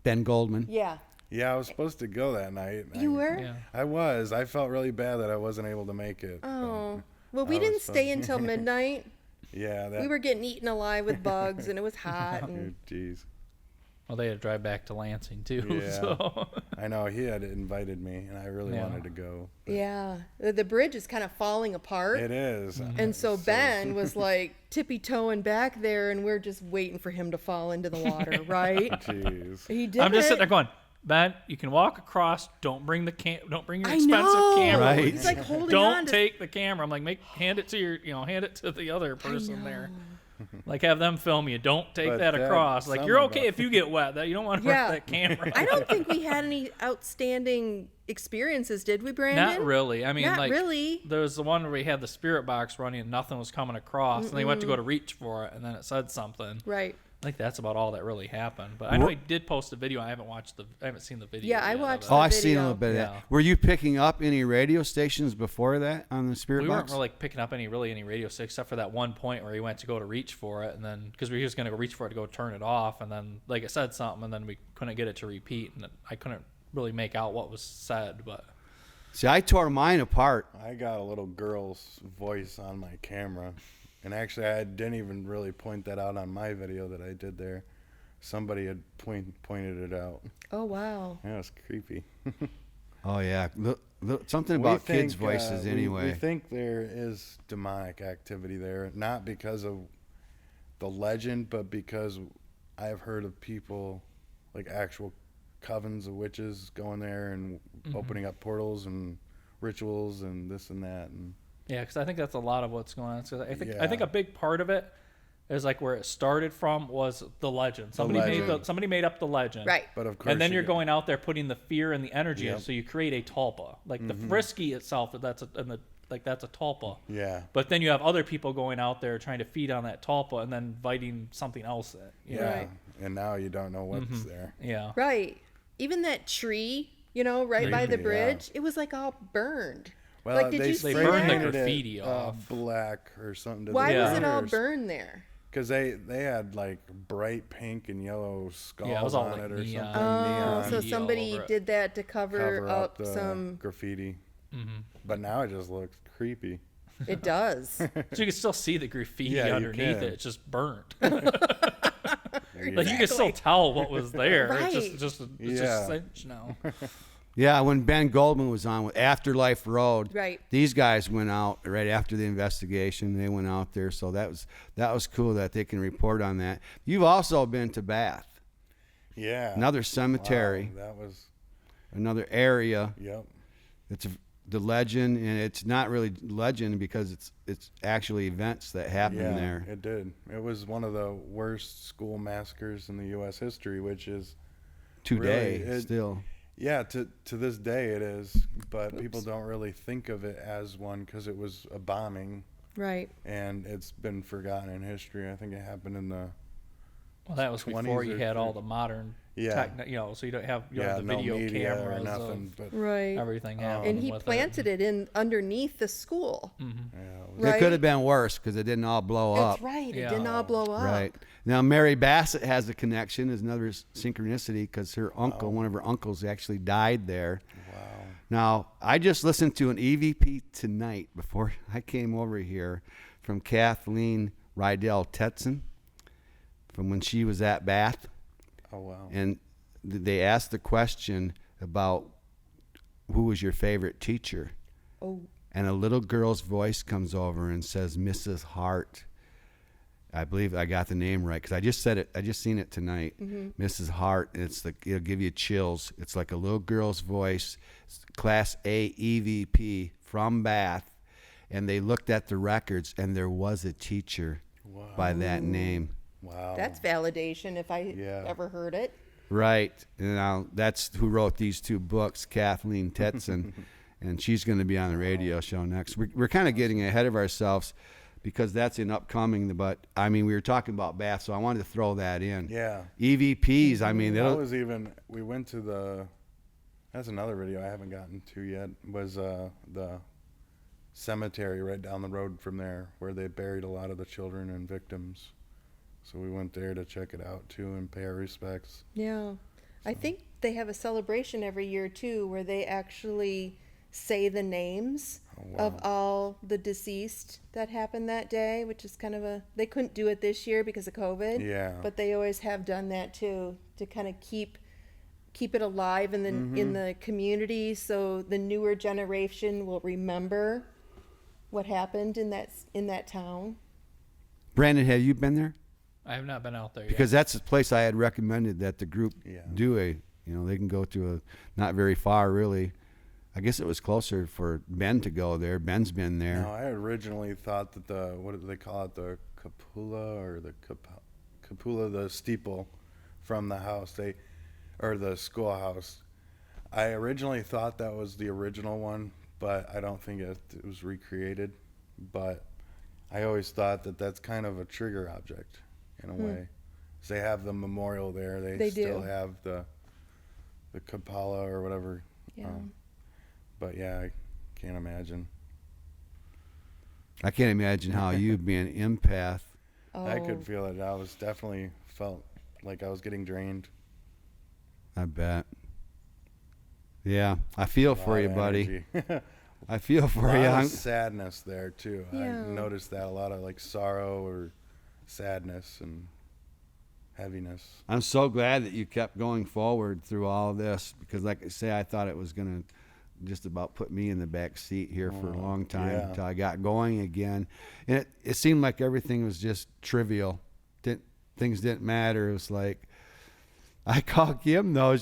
Ben Goldman. Yeah. Yeah, I was supposed to go that night. You were? Yeah. I was. I felt really bad that I wasn't able to make it. Oh. Well, we I didn't was stay fun. until midnight. Yeah. We were getting eaten alive with bugs, and it was hot. And Jeez. Well, they had to drive back to Lansing too. Yeah. So. I know he had invited me, and I really wanted to go. yeah, the bridge is kind of falling apart. It is. And so Ben was like tippy-toeing back there, and we're just waiting for him to fall into the water, right? Jeez. He did. I'm just sitting there going, Ben, you can walk across. Don't bring your I expensive know. camera. Right. He's like holding Don't on to. take the camera. I'm like, hand it to the other person there. Like, have them film you. Don't take But that that- across. Like, some you're of okay us- if you get wet. That you don't want to Yeah. hurt that camera. I don't think we had any outstanding experiences, did we, Brandon? Not really. I mean, Not like, really. there was the one where we had the spirit box running and nothing was coming across, and they went to go to reach for it, and then it said something. Right. I think that's about all that really happened. But I know he did post a video. I haven't seen the video. Yeah, I yet of watched it. the Oh, I've seen a video. little bit of that. Yeah. Were you picking up any radio stations before that on the Spirit We weren't Box? really picking up any radio sticks, except for that one point where he went to go to reach for it, and then because we was going to go reach for it to go turn it off, and then like it said something, and then we couldn't get it to repeat, and I couldn't really make out what was said. But See, I tore mine apart. I got a little girl's voice on my camera, and actually I didn't even really point that out on my video that I did there. Somebody had pointed it out. Oh, wow. Yeah, it was creepy. Oh yeah, something about We kids' think, voices anyway. We think there is demonic activity there, not because of the legend, but because I've heard of people, like actual covens of witches going there and opening up portals and rituals and this and that. And yeah, because I think that's a lot of what's going on. So I think Yeah. a big part of it is like where it started from was the legend. Somebody made up the legend. Right. but of course, And then you you're get- going out there putting the fear and the energy in, Yep. so you create a tulpa. Like the frisky itself, that's a tulpa. Yeah. But then you have other people going out there trying to feed on that tulpa and then inviting something else in. You know? Yeah. Right. And now you don't know what's there. Yeah. Right. Even that tree, right by the Yeah. bridge, it was like all burned. Well, like, did they you They see burned the that? painted graffiti it, off. black or something. To Why the was it all corners. burned there? Because they had like bright pink and yellow skulls Yeah, it was all on like it or neon. something. Oh, neon. so graffiti all somebody over it. did that to cover up the some. graffiti. But now it just looks creepy. It does. So you can still see the graffiti Yeah, you underneath can. it. It's just burnt. Like you can still tell what was there. Right. It's just Yeah. cinch now. Yeah, when Ben Goldman was on with Afterlife Road, Right. these guys went out right after the investigation. They went out there, so that was cool that they can report on that. You've also been to Bath, Yeah. another cemetery, Wow, that was. another area. Yep. It's the legend, and it's not really legend because it's actually events that happen Yeah, there. it did. It was one of the worst school massacres in the U.S. history, which is Today, really, still. Yeah, to this day it is, but people don't really think of it as one because it was a bombing. Right. And it's been forgotten in history. I think it happened in the Well, that was 20s before you or had all 30s. the modern Yeah. so you don't have the no video media cameras or nothing. of But Right. everything Oh. happening And he with planted it in underneath the school. yeah, it was- Right. It could have been worse because it didn't all blow That's up. right. It Yeah. didn't all blow up. Right. Now, Mary Bassett has a connection, is another synchronicity, because her uncle, one of her uncles, actually died there. Wow. Now, I just listened to an EVP tonight before I came over here from Kathleen Rydell Tetson from when she was at Bath. Oh, wow. And they asked the question about who was your favorite teacher. Oh, And a little girl's voice comes over and says, Mrs. Hart. I believe I got the name right because I just said it. I just seen it tonight. Mrs. Hart. And it's like, it'll give you chills. It's like a little girl's voice. It's Class A EVP from Bath. And they looked at the records, and there was a teacher by that name. Wow. that's validation if I Yeah. ever heard it. Right. And now that's who wrote these two books, Kathleen Tetson. And she's going to be on the radio show next. We're kind of getting ahead of ourselves because that's in upcoming. But, I mean, we were talking about Bath, so I wanted to throw that in. Yeah. EVPs, I mean, We went to that's another video I haven't gotten to yet, was the cemetery right down the road from there where they buried a lot of the children and victims. So we went there to check it out too and pay our respects. Yeah. I think they have a celebration every year too where they actually say the names of all the deceased that happened that day, which is kind of they couldn't do it this year because of COVID. Yeah. But they always have done that too to kind of keep it alive in the community so the newer generation will remember what happened in that town. Brandon, have you been there? I have not been out there yet. Because that's the place I had recommended that the group Yeah. do they can go to not very far really. I guess it was closer for Ben to go there. Ben's been there. No, I originally thought that what do they call it, the cupola or the cupola, the steeple from the house, or the schoolhouse. I originally thought that was the original one, but I don't think it was recreated. But I always thought that that's kind of a trigger object in a way. So they have the memorial there. They still do. have the cupola or whatever. Yeah. But yeah, I can't imagine. I can't imagine how you being an empath. I could feel it. I was definitely felt like I was getting drained. I bet. Yeah, I feel for Lot you, of buddy. energy. I feel for A you. lot I'm- of sadness there too. Yeah. I noticed that a lot of like sorrow or sadness and heaviness. I'm so glad that you kept going forward through all of this because, like I say, I thought it was going to just about put me in the back seat here for a long time yeah. until I got going again. And it seemed like everything was just trivial. Things didn't matter. It was like, I called Kim though.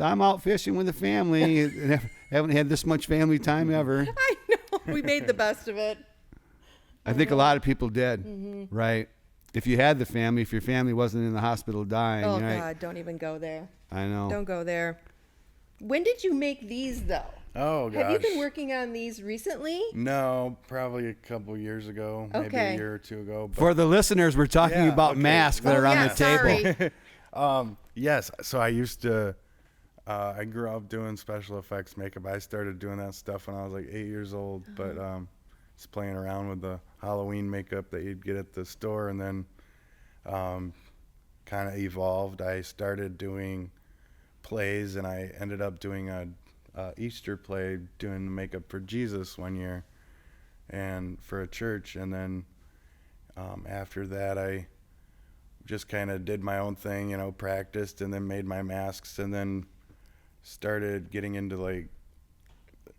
I'm out fishing with the family. And haven't had this much family time ever. I know. We made the best of it. I think a lot of people did, right? If you had the family, if your family wasn't in the hospital dying, Oh right? God, don't even go there. I know. Don't go there. When did you make these though? Oh gosh. Have you been working on these recently? No, probably a couple years ago, maybe Okay. a year or two ago. But For the listeners, we're talking Yeah, about okay. masks that Oh, are on yeah, the table. sorry. yes, so I used to. I grew up doing special effects makeup. I started doing that stuff when I was like 8 years old, but just playing around with the Halloween makeup that you'd get at the store, and then kind of evolved. I started doing plays, and I ended up doing a Easter play, doing the makeup for Jesus one year, and for a church. And then after that, I just kind of did my own thing, practiced, and then made my masks, and then started getting into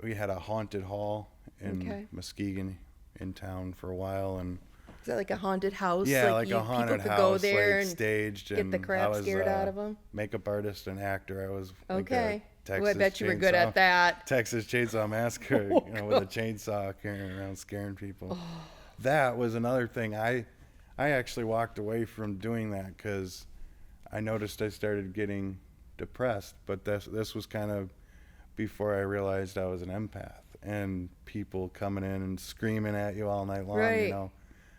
we had a haunted hall in Muskegon in town for a while, and Is that like a haunted house? yeah, like you, a haunted people house, could go there and staged, get and the crap I was scared out of them. makeup artist and actor. I was Okay. like Well, I bet you were good at that. Texas Chainsaw Massacre, with a chainsaw carrying around scaring people. That was another thing. I actually walked away from doing that because I noticed I started getting depressed. But this was kind of before I realized I was an empath. and people coming in and screaming at you all night long. Right. You know,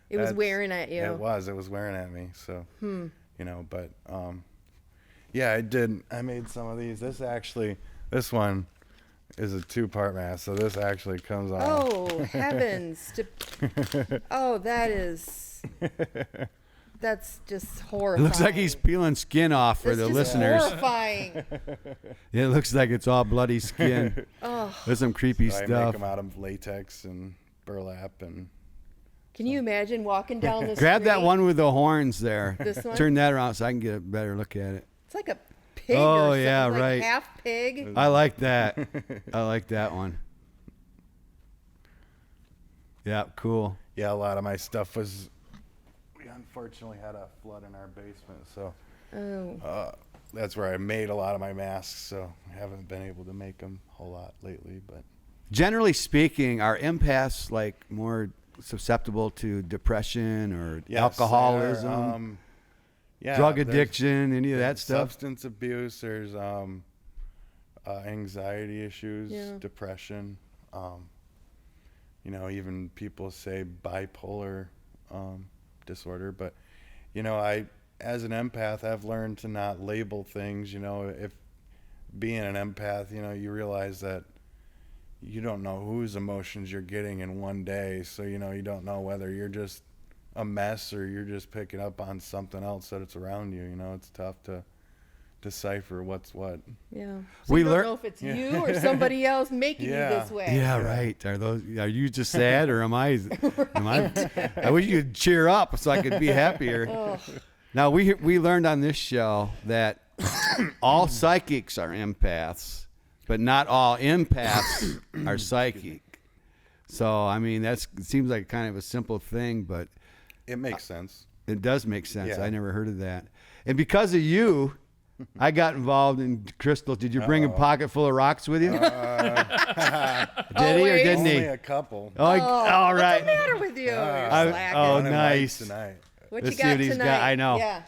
It was wearing at you. It was wearing at me. So, you know, but yeah, I did. I made some of these. This one is a 2-part mask, so this actually comes off. Oh, heavens. Oh, that's just horrifying. It looks like he's peeling skin off for That's the just listeners. horrifying. Yeah, it looks like it's all bloody skin. Oh. There's some creepy So I make stuff. them out of latex and burlap and. Can you imagine walking down the Grab street? that one with the horns there. This one? Turn that around so I can get a better look at it. It's like a pig Oh, or something. yeah, like right. half pig. I like that. I like that one. Yeah, cool. Yeah, a lot of my stuff was. We unfortunately had a flood in our basement, so Oh. that's where I made a lot of my masks. So I haven't been able to make them a whole lot lately, but. Generally speaking, are empaths like more susceptible to depression or Yes, alcoholism, yeah, drug there's- addiction, any of that there's stuff? Substance abuse. There's anxiety issues, Yeah. depression. You know, even people say bipolar disorder. But you know, as an empath, I've learned to not label things. You know, if being an empath, you know, you realize that you don't know whose emotions you're getting in one day. So, you know, you don't know whether you're just a mess or you're just picking up on something else that's around you. You know, it's tough to decipher what's what. Yeah. So We you don't learn- know if it's you or somebody else making you Yeah. this way. Yeah, right. Are you just sad or am I? I wish you'd cheer up so I could be happier. Oh. Now we learned on this show that all psychics are empaths, but not all empaths are psychic. So I mean it seems like kind of a simple thing, but It makes sense. it does make sense. Yeah. I never heard of that. And because of you, I got involved in crystals. Did you bring a pocket full of rocks with you? Did he or Always. didn't Only he? a couple. Oh, all right. What's the matter with you? You're I- slacking. oh, One in nice. white tonight. What Let's you see got what he's tonight? got. I know. Yeah.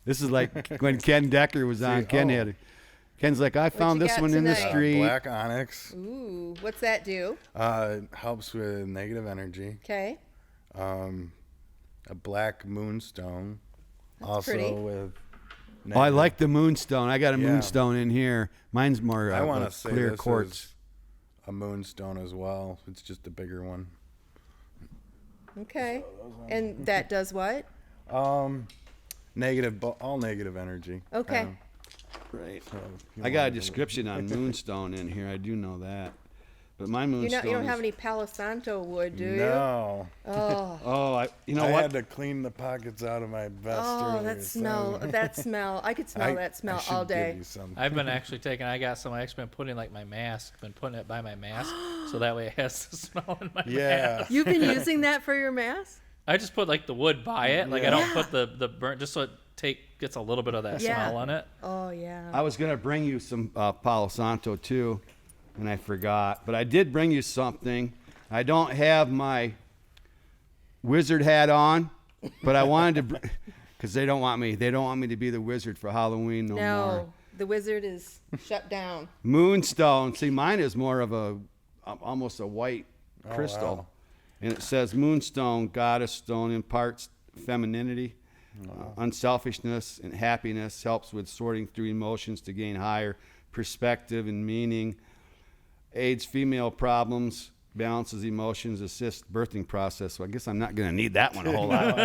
This is like when Ken Decker was on. Ken's like, I found you this got one in the tonight? street. Black onyx. Ooh, what's that do? Helps with negative energy. Okay. A black moonstone. Also pretty. with. Oh, I like the moonstone. I got a Yeah. moonstone in here. Mine's more I want like to say clear this quartz. is a moonstone as well. It's just a bigger one. Okay. And that does what? Negative, all negative energy. Okay. Right. So if you I got a wanted to- description on moonstone in here. I do know that. But my You moonstone don't is- have any Palo Santo wood, do you? No. Oh. Oh, you know I what? had to clean the pockets out of my vest. Oh, earlier, that smell. so- That smell. I could smell that smell I should all give day. you some. I've been actually taking. I got some. I actually been putting like my mask. Been putting it by my mask, so that way it has the smell in my Yeah. mask. You've been using that for your mask? I just put like the wood by it. Like I Yeah. don't put the burnt, just so it gets a little bit of that Yeah. smell on it. Oh, yeah. I was gonna bring you some Palo Santo too, and I forgot. But I did bring you something. I don't have my wizard hat on, but I wanted to, because they don't want me. They don't want me to be the wizard for Halloween no more. No, the wizard is shut down. Moonstone. See, mine is more of almost a white crystal, wow. and it says Moonstone, goddess stone, imparts femininity, unselfishness, and happiness. Helps with sorting through emotions to gain higher perspective and meaning. Aids female problems, balances emotions, assists birthing process. So I guess I'm not going to need that one a whole lot.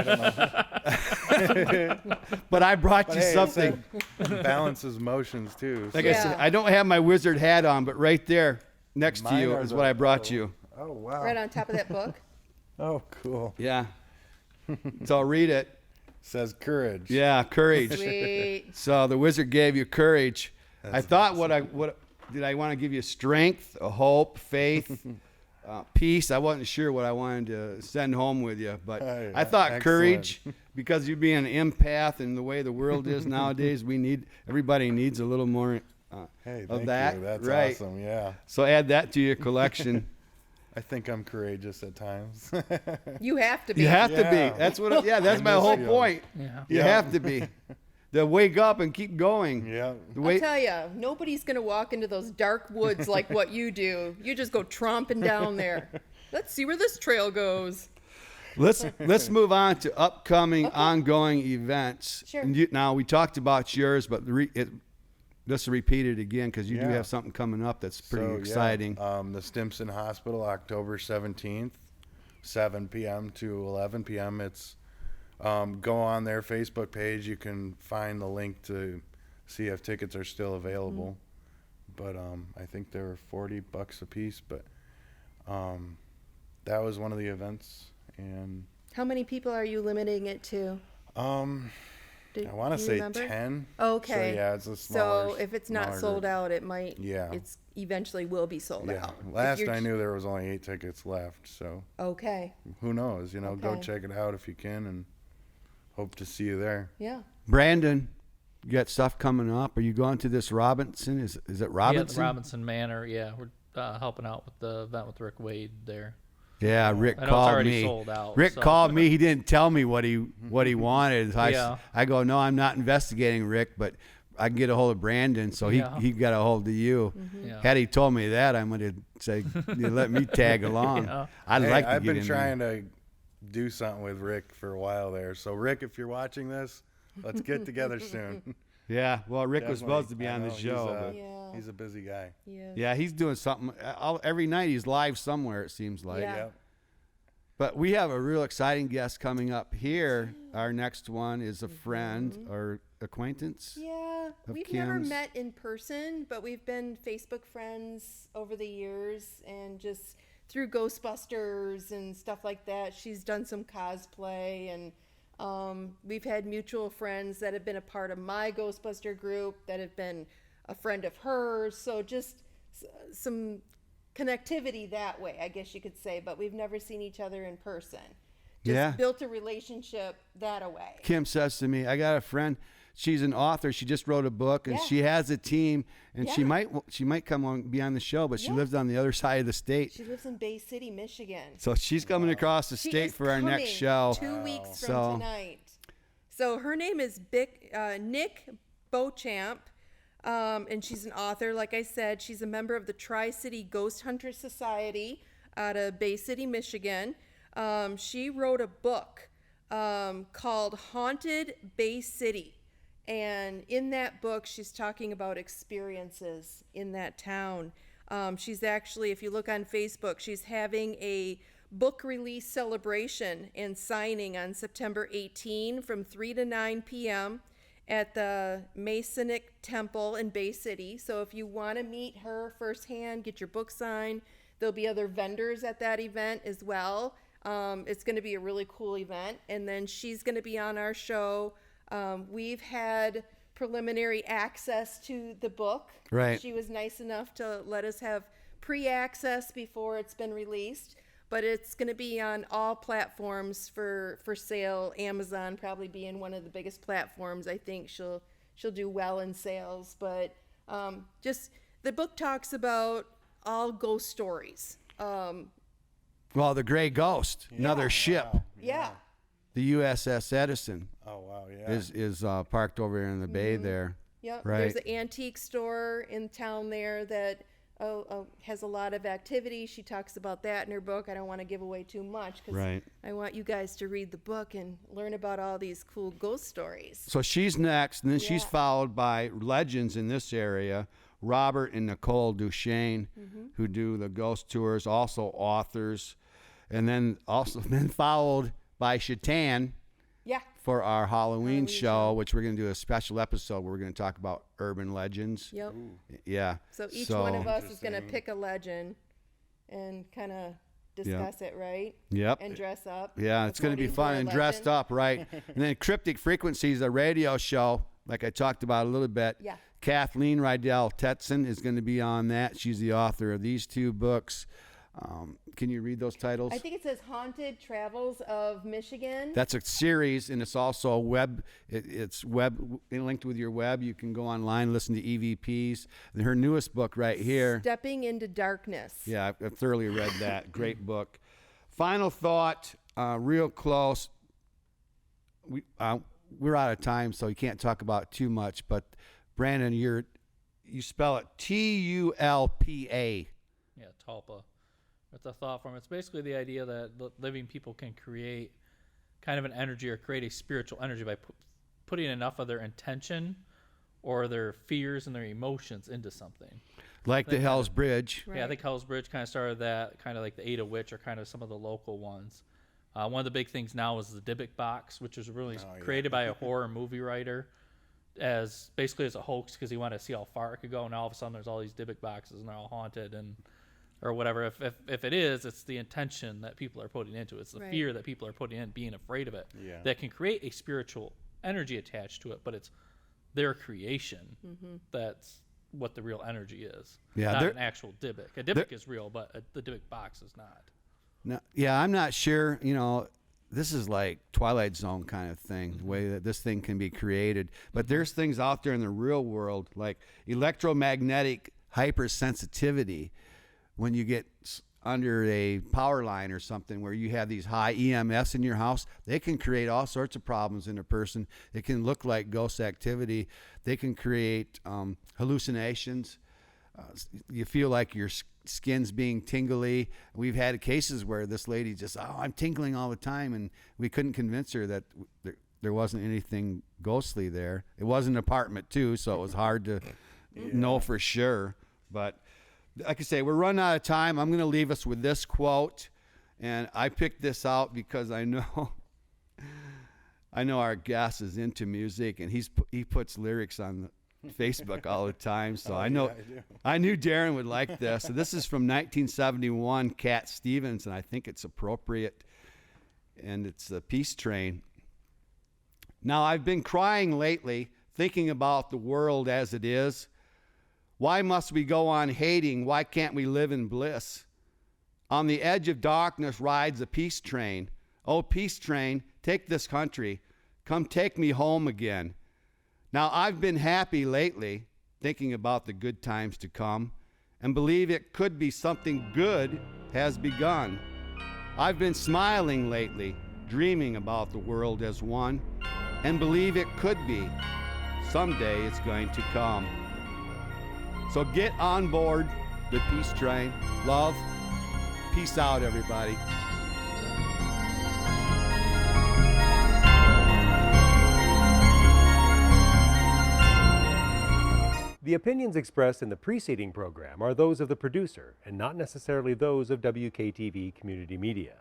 But I brought But you hey, it something. said balances motions too. Like so- I said, I don't have my wizard hat on, but right there next to Mine you are is the- what I brought you. Oh wow. Right on top of that book. Oh cool. Yeah. So I'll read it. Says courage. Yeah, courage. Sweet. So the wizard gave you courage. I That's thought what did I want to give you? Strength, a hope, faith, peace. I wasn't sure what I wanted to send home with you, but Hey, I thought excellent. courage, because you being an empath and the way the world is nowadays, everybody needs a little more Hey, of thank that. you. That's right. awesome. Yeah. So add that to your collection. I think I'm courageous at times. You have to be. You have to Yeah. be. That's what. Yeah, that's In my this whole field. point. Yeah. You Yeah. have to be. to wake up and keep going. Yeah. I'll tell you, nobody's going to walk into those dark woods like what you do. You just go tromping down there. Let's see where this trail goes. Let's move on to upcoming, ongoing events. Sure. And now we talked about yours, but let's repeat it again because you do Yeah. have something coming up that's pretty exciting. The Stimson Hospital, October 17th, 7 p.m. to 11 p.m. It's go on their Facebook page. You can find the link to see if tickets are still available. But I think they were $40 a piece. But that was one of the events. And How many people are you limiting it to? I want to say remember? 10. Okay. So yeah, it's a smaller. So if it's not smaller sold group. out, it might. Yeah. It's eventually will be sold Yeah. out. If Last you're I knew there was only 8 tickets left. So Okay. who knows? Go Okay. check it out if you can, and hope to see you there. Yeah. Brandon, you got stuff coming up. Are you going to this Robinson? Is it Robinson? Yeah, the Robinson Manor. Yeah, we're helping out with the event with Rick Wade there. Yeah, Rick I know it's called already me. sold out, Rick so. called me. He didn't tell me what he wanted. So Yeah. I go, no, I'm not investigating Rick, but I can get a hold of Brandon. So he got a hold of you. Yeah. Had he told me that, I'm going to say, you let me tag along. Yeah. I'd like to I've get been in trying to do something with Rick for a while there. So Rick, if you're watching this, let's get together soon. there. Yeah, well, Rick was Definitely. supposed to be I on the know, show. Yeah. He's a busy guy. Yeah. Yeah, he's doing something. Every night he's live somewhere, it seems like. Yeah. Yep. But we have a real exciting guest coming up here. Our next one is a friend or acquaintance. Yeah, Of we've never Kim's. met in person, but we've been Facebook friends over the years and just through Ghostbusters and stuff like that. She's done some cosplay, and we've had mutual friends that have been a part of my Ghostbuster group that have been a friend of hers. So just some connectivity that way, I guess you could say, but we've never seen each other in person. Just Yeah. built a relationship that way. Kim says to me, I got a friend. She's an author. She just wrote a book, and Yeah. she has a team. And she Yeah. might come on be on the show, but she Yeah. lives on the other side of the state. She lives in Bay City, Michigan. So she's coming across the She state is for our next coming show. 2 weeks from So- tonight. So her name is Nick Beauchamp, and she's an author. Like I said, she's a member of the Tri-City Ghost Hunter Society out of Bay City, Michigan. She wrote a book called Haunted Bay City. And in that book, she's talking about experiences in that town. She's actually, if you look on Facebook, she's having a book release celebration and signing on September 18 from 3 to 9 p.m. at the Masonic Temple in Bay City. So if you want to meet her firsthand, get your book signed. There'll be other vendors at that event as well. It's going to be a really cool event. And then she's going to be on our show. We've had preliminary access to the book. Right. She was nice enough to let us have pre-access before it's been released. But it's going to be on all platforms for sale. Amazon probably being one of the biggest platforms. I think she'll do well in sales. But just the book talks about all ghost stories. Well, the Gray Ghost, another ship, Yeah. the USS Edison, Oh wow, yeah. is parked over here in the bay there. Yep. Right. There's an antique store in town there that has a lot of activity. She talks about that in her book. I don't want to give away too much because Right. I want you guys to read the book and learn about all these cool ghost stories. So she's next, and then she's Yeah. followed by legends in this area, Robert and Nicole Duchesne, who do the ghost tours, also authors, and then followed by Shaitan Yeah. for our Halloween show, show. which we're going to do a special episode where we're going to talk about urban legends. Yep. Yeah. So each one of us is going to pick a legend and kind of discuss it, right? Yep. And dress up. Yeah, it's going to be according fun our and dressed legend. up, right? And then Cryptic Frequencies, a radio show, like I talked about a little bit. Yeah. Kathleen Rydell Tetson is going to be on that. She's the author of these 2 books. Can you read those titles? I think it says Haunted Travels of Michigan. That's a series, and it's also a web. It's web linked with your web. You can go online, listen to EVPs. And her newest book right here. Stepping into Darkness. Yeah, I've thoroughly read that. Great book. Final thought, real close. we're out of time, so you can't talk about too much. But Brandon, you spell it Tulpa. Yeah, Tulpa. It's a thought form. It's basically the idea that living people can create kind of an energy or create a spiritual energy by putting enough of their intention or their fears and their emotions into something. Like the Hell's Bridge. Yeah, I think Hell's Bridge kind of started that, kind of like the Ada Witch are kind of some of the local ones. One of the big things now is the Dybbuk box, which was really created by a horror movie writer as basically as a hoax because he wanted to see how far it could go, and all of a sudden there's all these Dybbuk boxes and they're all haunted and or whatever. If it is, it's the intention that people are putting into it. It's the fear that people are putting in, being afraid of it, that can create a spiritual energy attached to it, but it's their creation. That's what the real energy is. Yeah, not an actual Dybbuk. A Dybbuk is real, but the Dybbuk box is not. No, yeah, I'm not sure. You know, this is like Twilight Zone kind of thing, the way that this thing can be created. But there's things out there in the real world, like electromagnetic hypersensitivity. When you get under a power line or something where you have these high EMS in your house, they can create all sorts of problems in a person. It can look like ghost activity. They can create hallucinations. You feel like your skin's being tingly. We've had cases where this lady just, I'm tingling all the time, and we couldn't convince her that there wasn't anything ghostly there. It was an apartment too, so it was hard to know for sure. But like I say, we're running out of time. I'm going to leave us with this quote, and I picked this out because I know our guest is into music, and he puts lyrics on Facebook all the time, so I knew Darren would like this. So this is from 1971, Cat Stevens, and I think it's appropriate, and it's the Peace Train. Now, I've been crying lately, thinking about the world as it is. Why must we go on hating? Why can't we live in bliss? On the edge of darkness rides a peace train. Oh, peace train, take this country. Come take me home again. Now, I've been happy lately, thinking about the good times to come, and believe it could be something good has begun. I've been smiling lately, dreaming about the world as one, and believe it could be. Someday it's going to come. So get on board the peace train. Love. Peace out, everybody. The opinions expressed in the preceding program are those of the producer and not necessarily those of WKTV Community Media.